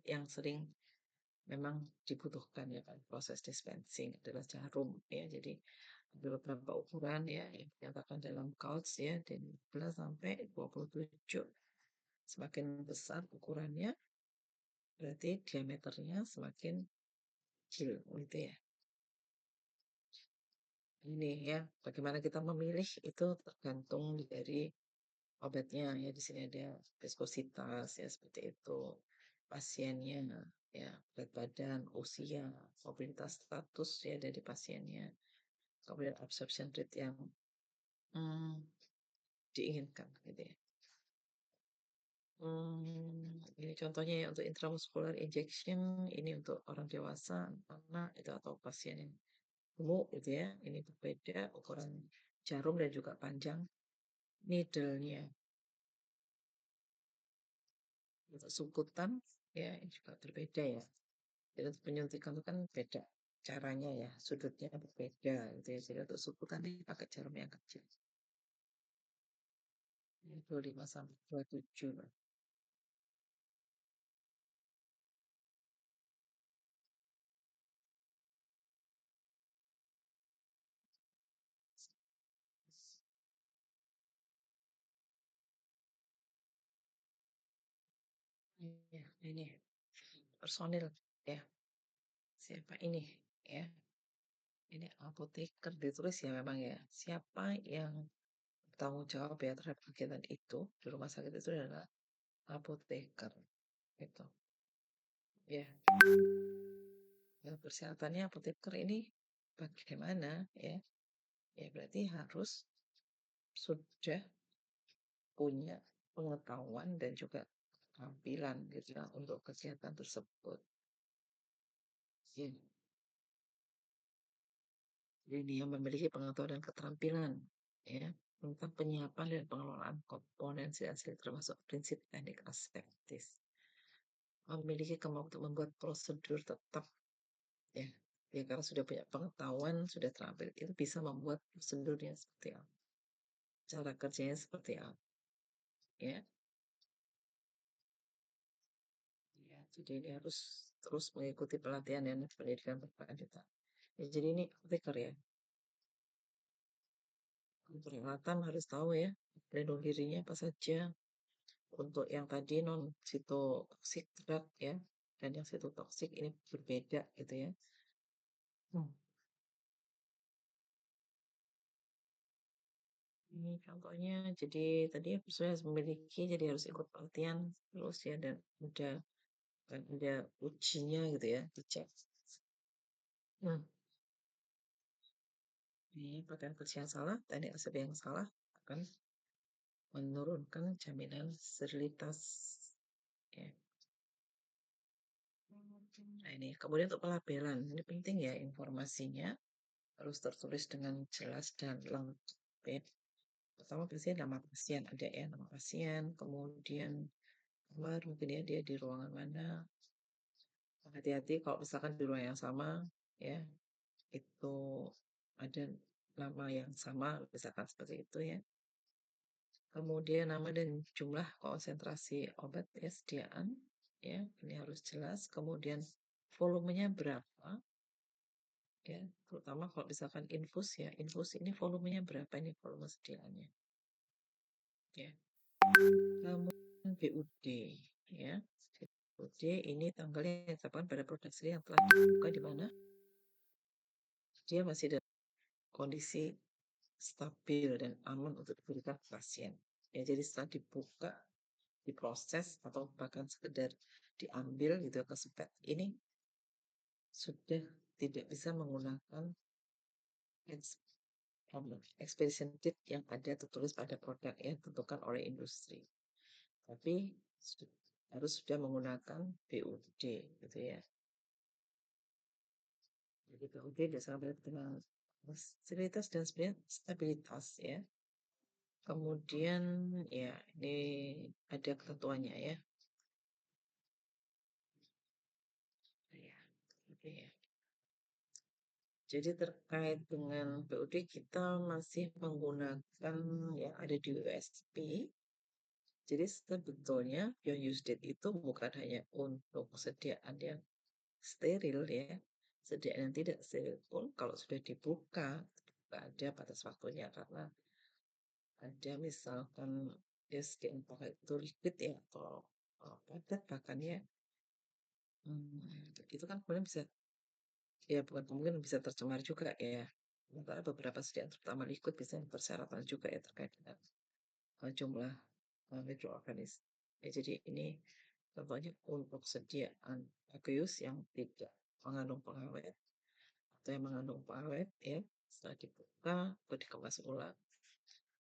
yang sering memang dibutuhkan ya kan proses dispensing adalah jarum ya. Jadi ada beberapa ukuran ya yang dinyatakan dalam KAUTS ya dari 15 sampai 27. Semakin besar ukurannya berarti diameternya semakin kecil gitu ya. Ini ya, bagaimana kita memilih itu tergantung dari obatnya ya. Di sini ada viskositas ya seperti itu. Pasiennya ya, berat badan, usia, mobilitas status ya dari pasiennya. Kemudian absorption rate yang hmm, diinginkan gitu ya. Ini contohnya ya untuk intramuscular injection, ini untuk orang dewasa, anak itu atau pasien yang gemuk gitu ya. Ini berbeda ukuran jarum dan juga panjang needle-nya. Untuk sukutan ya ini juga berbeda ya. Jadi untuk penyuntikan itu kan beda caranya ya, sudutnya berbeda gitu ya. Jadi untuk sukutan ini pakai jarum yang kecil. Ini 25 sampai 27. Iya, ini personil ya. Siapa ini ya? Ini apoteker ditulis ya memang ya. Siapa yang bertanggung jawab ya terhadap kegiatan itu di rumah sakit itu adalah apoteker gitu. Ya, ya persyaratannya apoteker ini bagaimana ya? Ya berarti harus sudah punya pengetahuan dan juga keterampilan gitu ya untuk kegiatan tersebut. Ya, jadi dia memiliki pengetahuan dan keterampilan ya tentang penyiapan dan pengelolaan komponen sel termasuk prinsip teknik aseptis. Memiliki kemampuan untuk membuat prosedur tetap ya. Ya karena sudah punya pengetahuan, sudah terampil, itu bisa membuat prosedurnya seperti apa, cara kerjanya seperti apa, ya. Ya, jadi ini harus terus mengikuti pelatihan dan pendidikan berkelanjutan. Ya, jadi ini apoteker ya. Peralatan harus tahu ya, pelindung dirinya apa saja. Untuk yang tadi non sitotoksik drug ya, dan yang sitotoksik ini berbeda gitu ya. Hmm. Ini contohnya, jadi tadi saya harus memiliki, jadi harus ikut pelatihan terus ya, dan udah kan ada ujinya gitu ya, dicek. Hmm. Ini pakaian kerja yang salah, teknik asap yang salah akan menurunkan jaminan sterilitas. Ya. Nah ini, kemudian untuk pelabelan, ini penting ya informasinya harus tertulis dengan jelas dan lengkap ya. Pertama biasanya nama pasien, ada ya nama pasien, kemudian kamar mungkin ya dia di ruangan mana. Hati-hati kalau misalkan di ruangan yang sama ya, itu ada nama yang sama, misalkan seperti itu ya. Kemudian nama dan jumlah konsentrasi obat ya, sediaan ya, ini harus jelas. Kemudian volumenya berapa ya, terutama kalau misalkan infus ya, infus ini volumenya berapa ini volume sediaannya ya. Kemudian BUD ya. BUD ini tanggalnya ditetapkan pada produksi yang telah dibuka di mana dia masih dalam kondisi stabil dan aman untuk diberikan pasien. Ya, jadi setelah dibuka, diproses atau bahkan sekedar diambil gitu ke sepet ini sudah tidak bisa menggunakan expedition date yang ada tertulis pada produk yang ditentukan oleh industri. Tapi harus sudah menggunakan BUD gitu ya. Jadi BUD berdasarkan dengan sterilitas dan stabilitas ya. Kemudian ya ini ada ketentuannya ya. Ya, oke ya. Jadi terkait dengan BUD kita masih menggunakan yang ada di USP. Jadi sebetulnya your use date itu bukan hanya untuk kesediaan yang steril ya, sediaan yang tidak steril pun kalau sudah dibuka nggak ada batas waktunya karena ada misalkan SDN pakai itu liquid ya atau padat bahkan ya, itu kan kemudian bisa ya bukan kemungkinan bisa tercemar juga ya. Sementara beberapa sediaan terutama liquid bisa persyaratan juga ya terkait dengan jumlah mikroorganisme. Ya, jadi ini contohnya untuk sediaan aqueous yang tidak mengandung pengawet atau yang mengandung pengawet ya setelah dibuka atau dikemas ulang.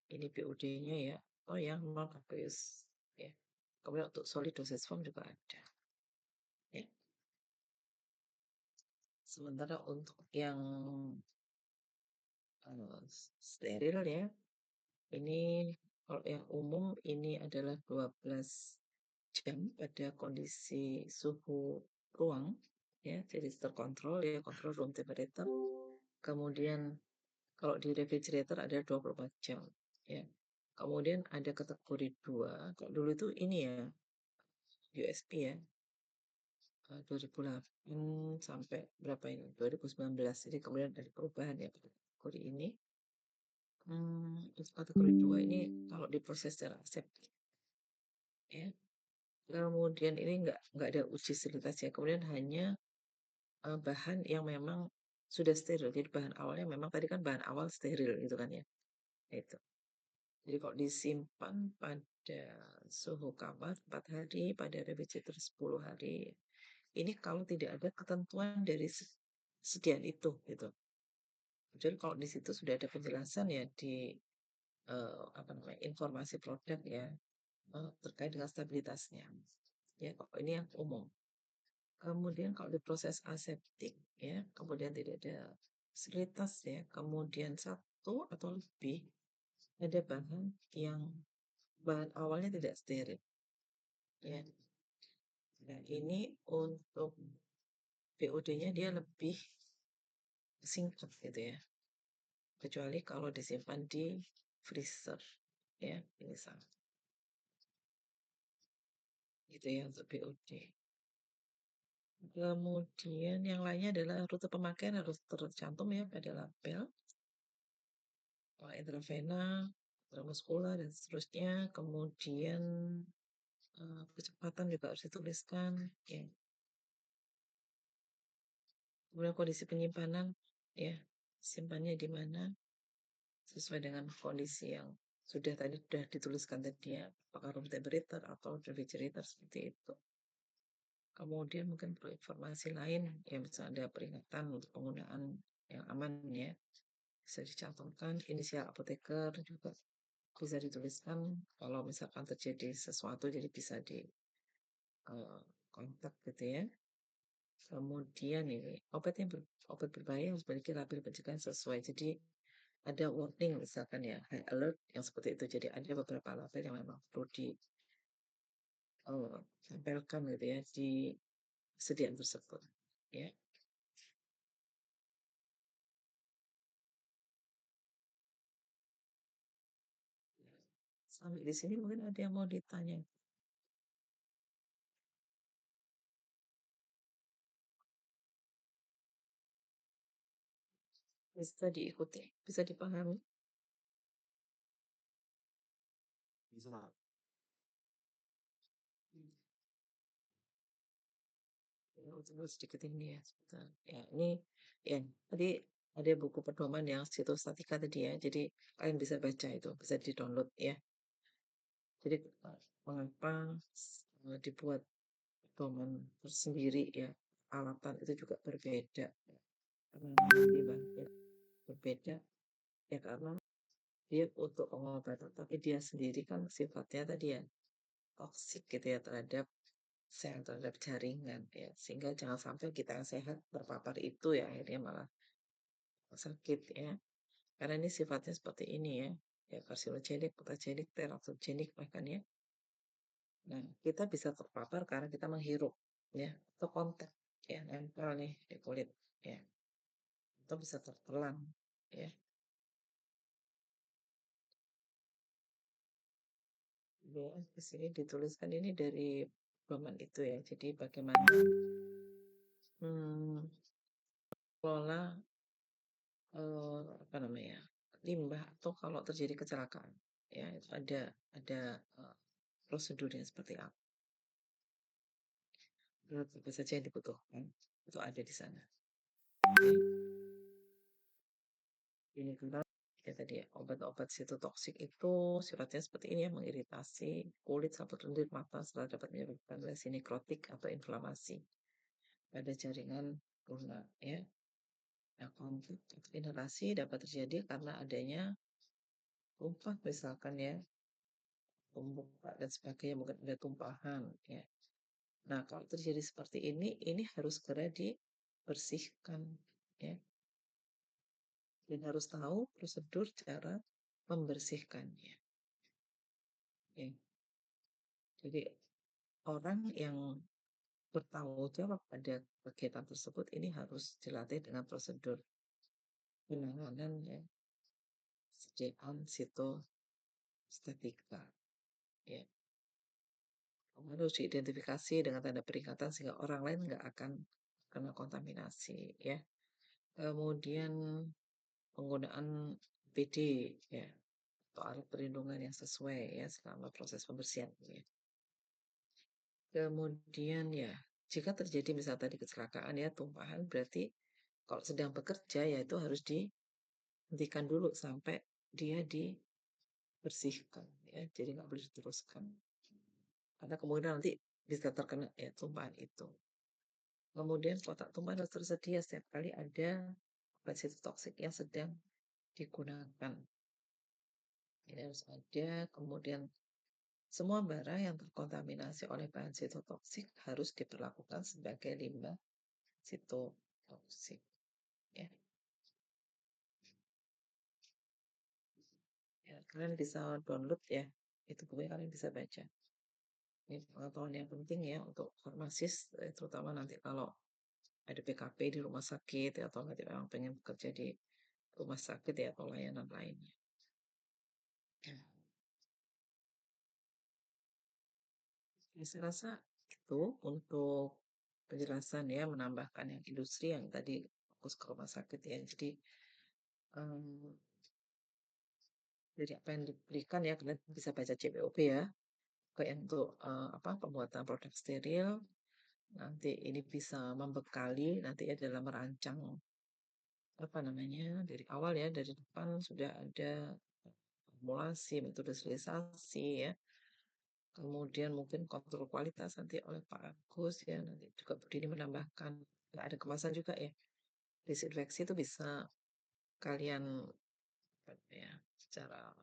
Ini BUD-nya ya. Oh yang non aqueous ya. Kemudian untuk solid dosage form juga ada. Ya. Sementara untuk yang steril ya, ini kalau yang umum ini adalah 12 jam pada kondisi suhu ruang ya, jadi terkontrol ya, kontrol room temperature. Kemudian kalau di refrigerator ada 24 jam ya. Kemudian ada kategori 2. Kalau dulu itu ini ya, USP ya. 2008 sampai berapa ini? 2019. Jadi kemudian ada perubahan ya pada kategori ini. Untuk kategori 2 ini kalau diproses secara aseptik ya. Kemudian ini nggak ada uji sterilitasnya. Kemudian hanya bahan yang memang sudah steril. Jadi bahan awalnya memang tadi kan bahan awal steril gitu kan ya. Itu. Jadi kalau disimpan pada suhu kamar 4 hari, pada refrigerator 10 hari. Ini kalau tidak ada ketentuan dari sediaan itu gitu. Jadi kalau di situ sudah ada penjelasan ya di apa namanya informasi produk ya terkait dengan stabilitasnya. Ya, kok ini yang umum. Kemudian kalau diproses aseptik ya, kemudian tidak ada sterilitas ya, kemudian satu atau lebih ada bahan yang bahan awalnya tidak steril. Ya. Nah, ini untuk BOD-nya dia lebih singkat gitu ya. Kecuali kalau disimpan di freezer ya, ini sama. Gitu ya untuk BOD. Kemudian yang lainnya adalah rute pemakaian harus tercantum ya pada label. Intravena, intramuskular dan seterusnya. Kemudian kecepatan juga harus dituliskan. Ya. Kemudian kondisi penyimpanan, ya simpannya di mana sesuai dengan kondisi yang sudah dituliskan tadi ya, apakah room temperature atau refrigerator seperti itu. Kemudian mungkin perlu informasi lain, ya misalnya ada peringatan untuk penggunaan yang aman ya, bisa dicantumkan inisial apoteker juga bisa dituliskan kalau misalkan terjadi sesuatu jadi bisa di kontak gitu ya. Kemudian ini obat berbahaya harus memiliki label pencegahan sesuai. Jadi ada warning misalkan ya high alert yang seperti itu. Jadi ada beberapa label yang memang perlu ditempelkan gitu ya di sediaan tersebut. Ya. Sampai di sini mungkin ada yang mau ditanya. Bisa diikuti, bisa dipahami. Bisa. Ya, terus sedikit ini ya, sebentar. Ya, ini ya tadi ada buku pedoman yang sitostatika tadi ya. Jadi kalian bisa baca itu, bisa di-download ya. Jadi mengapa dibuat pedoman tersendiri ya. Alatan itu juga berbeda. Karena bahannya berbeda ya karena dia untuk pengobatan tapi dia sendiri kan sifatnya tadi ya toksik gitu ya terhadap sel terhadap jaringan ya sehingga jangan sampai kita yang sehat terpapar itu ya akhirnya malah sakit ya karena ini sifatnya seperti ini ya ya karsinogenik, mutagenik, teratogenik bahkan ya. Nah kita bisa terpapar karena kita menghirup ya atau kontak ya nempel nih di kulit ya atau bisa tertelan ya. Ya, di sini dituliskan ini dari pedoman itu ya. Jadi bagaimana Mmm, kelola, apa namanya, limbah atau kalau terjadi kecelakaan, ya itu ada, prosedurnya seperti apa, apa saja yang dibutuhkan, itu ada di sana. Oke, ini tentang ya tadi ya, obat-obat sitotoksik itu sifatnya seperti ini ya, mengiritasi kulit, saput lendir, mata, serta dapat menyebabkan lesi nekrotik atau inflamasi pada jaringan gula ya. Nah, konflik atau inhalasi dapat terjadi karena adanya tumpah misalkan ya, tumbuk dan sebagainya, mungkin ada tumpahan ya. Nah, kalau terjadi seperti ini harus segera dibersihkan ya, dan harus tahu prosedur cara membersihkannya. Ya. Jadi orang yang bertanggung jawab pada kegiatan tersebut ini harus dilatih dengan prosedur penanganan ya, sediaan sitostatika ya. Harus diidentifikasi dengan tanda peringatan sehingga orang lain nggak akan kena kontaminasi ya. Kemudian penggunaan APD ya, atau alat perlindungan yang sesuai ya selama proses pembersihan ini. Kemudian ya, jika terjadi misal tadi kecelakaan ya, tumpahan berarti kalau sedang bekerja ya itu harus dihentikan dulu sampai dia dibersihkan ya. Jadi nggak boleh diteruskan. Karena kemudian nanti bisa terkena ya tumpahan itu. Kemudian kotak tumpahan harus tersedia setiap kali ada obat sitotoksik yang sedang digunakan. Ini harus ada. Kemudian semua barang yang terkontaminasi oleh bahan sitotoksik harus diperlakukan sebagai limbah sitotoksik. Ya. Ya, kalian bisa download ya. Itu bukunya kalian bisa baca. Ini pengetahuan yang penting ya untuk farmasis, terutama nanti kalau ada PKP di rumah sakit ya, atau nanti memang pengen bekerja di rumah sakit ya atau layanan lainnya. Ya. Ya, saya rasa itu untuk penjelasan ya, menambahkan yang industri yang tadi fokus ke rumah sakit ya. Jadi em, dari apa yang diberikan ya, kalian bisa baca CPOP ya, kayak untuk apa pembuatan produk steril. Nanti ini bisa membekali nanti ya dalam merancang apa namanya dari awal ya, dari depan sudah ada formulasi, metode sterilisasi ya. Kemudian mungkin kontrol kualitas nanti oleh Pak Agus ya, nanti juga Bu Dini menambahkan nggak ada kemasan juga ya. Disinfeksi itu bisa kalian apa ya, secara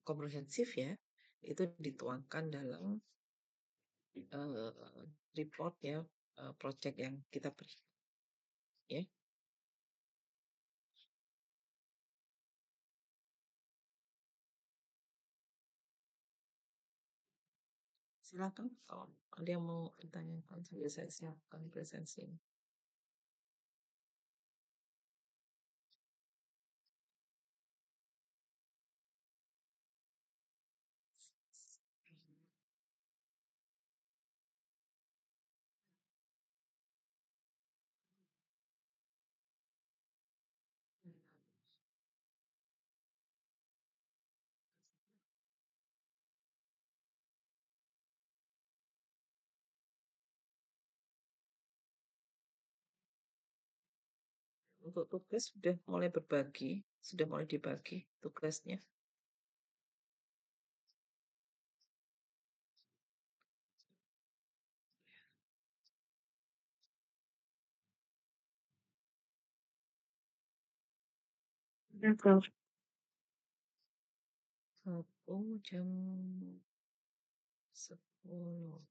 komprehensif ya, itu dituangkan dalam report ya, project yang kita beri ya. Silakan kalau ada yang mau ditanyakan sambil saya siapkan presentasi ini. Untuk tugas sudah mulai berbagi, sudah mulai dibagi tugasnya. Ya, Prof. Aku jam 10.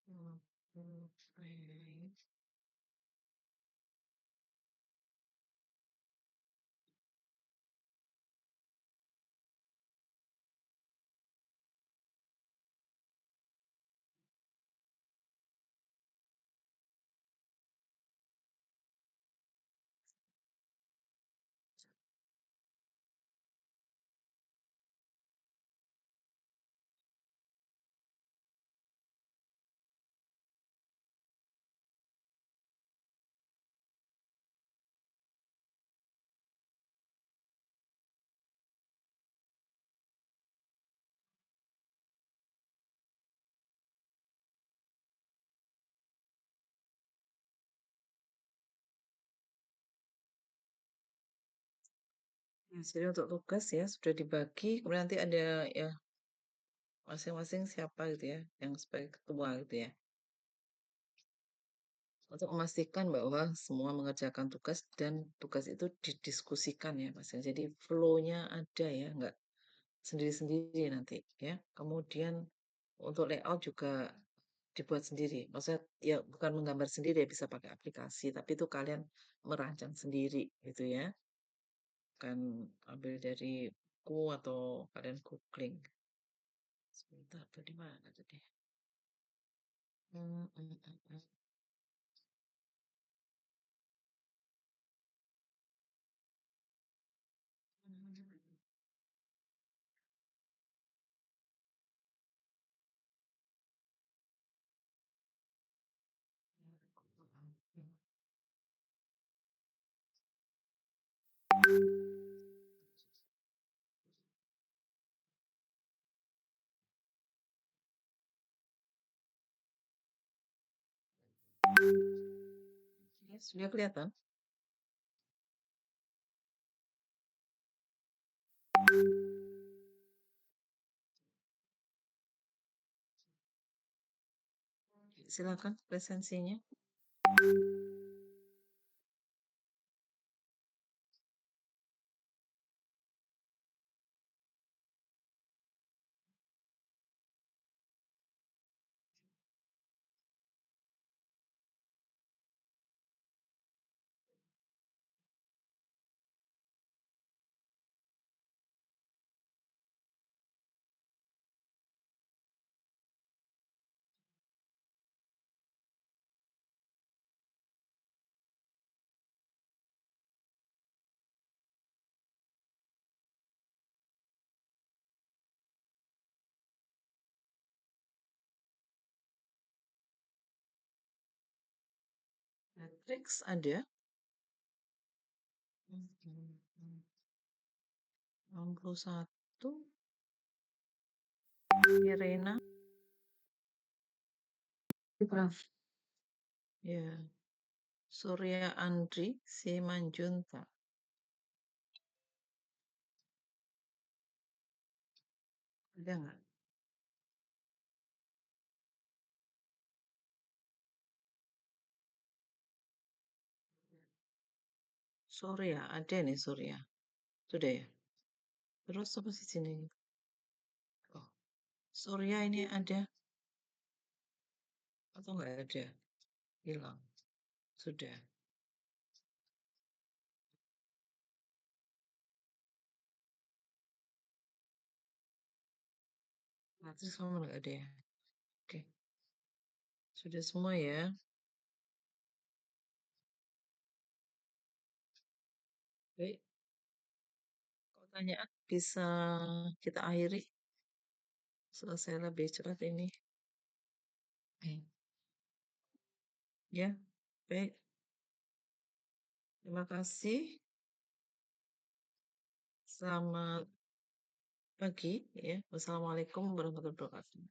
Oke. Jadi untuk tugas ya sudah dibagi, kemudian nanti ada ya masing-masing siapa gitu ya yang sebagai ketua gitu ya. Untuk memastikan bahwa semua mengerjakan tugas dan tugas itu didiskusikan ya Mas ya. Jadi flow-nya ada ya, nggak sendiri-sendiri nanti ya. Kemudian untuk layout juga dibuat sendiri. Maksudnya ya bukan menggambar sendiri ya, bisa pakai aplikasi, tapi itu kalian merancang sendiri gitu ya. Kan ambil dari buku atau kalian googling. Sebentar, tadi mana tadi? Hmm, hmm, hmm, hmm. Ya, sudah kelihatan? Silakan presensinya. Matrix ada. 61. Irena. Ya. Surya Andri Simanjunta. Ada nggak? Surya, ada nih Surya. Sudah ya? Terus apa sih sini? Oh, Surya ini ada atau nggak ada? Hilang. Sudah. Matrix kamu nggak ada ya? Oke. Sudah semua ya. Baik. Kalau tanya bisa kita akhiri. Selesai lebih cepat ini. Ya, baik. Terima kasih. Selamat pagi ya. Wassalamualaikum warahmatullahi wabarakatuh.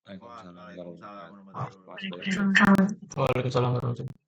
Waalaikumsalam Waalaikumsalam warahmatullahi warahmatullahi wabarakatuh. wabarakatuh. Waalaikumsalam warahmatullahi wabarakatuh.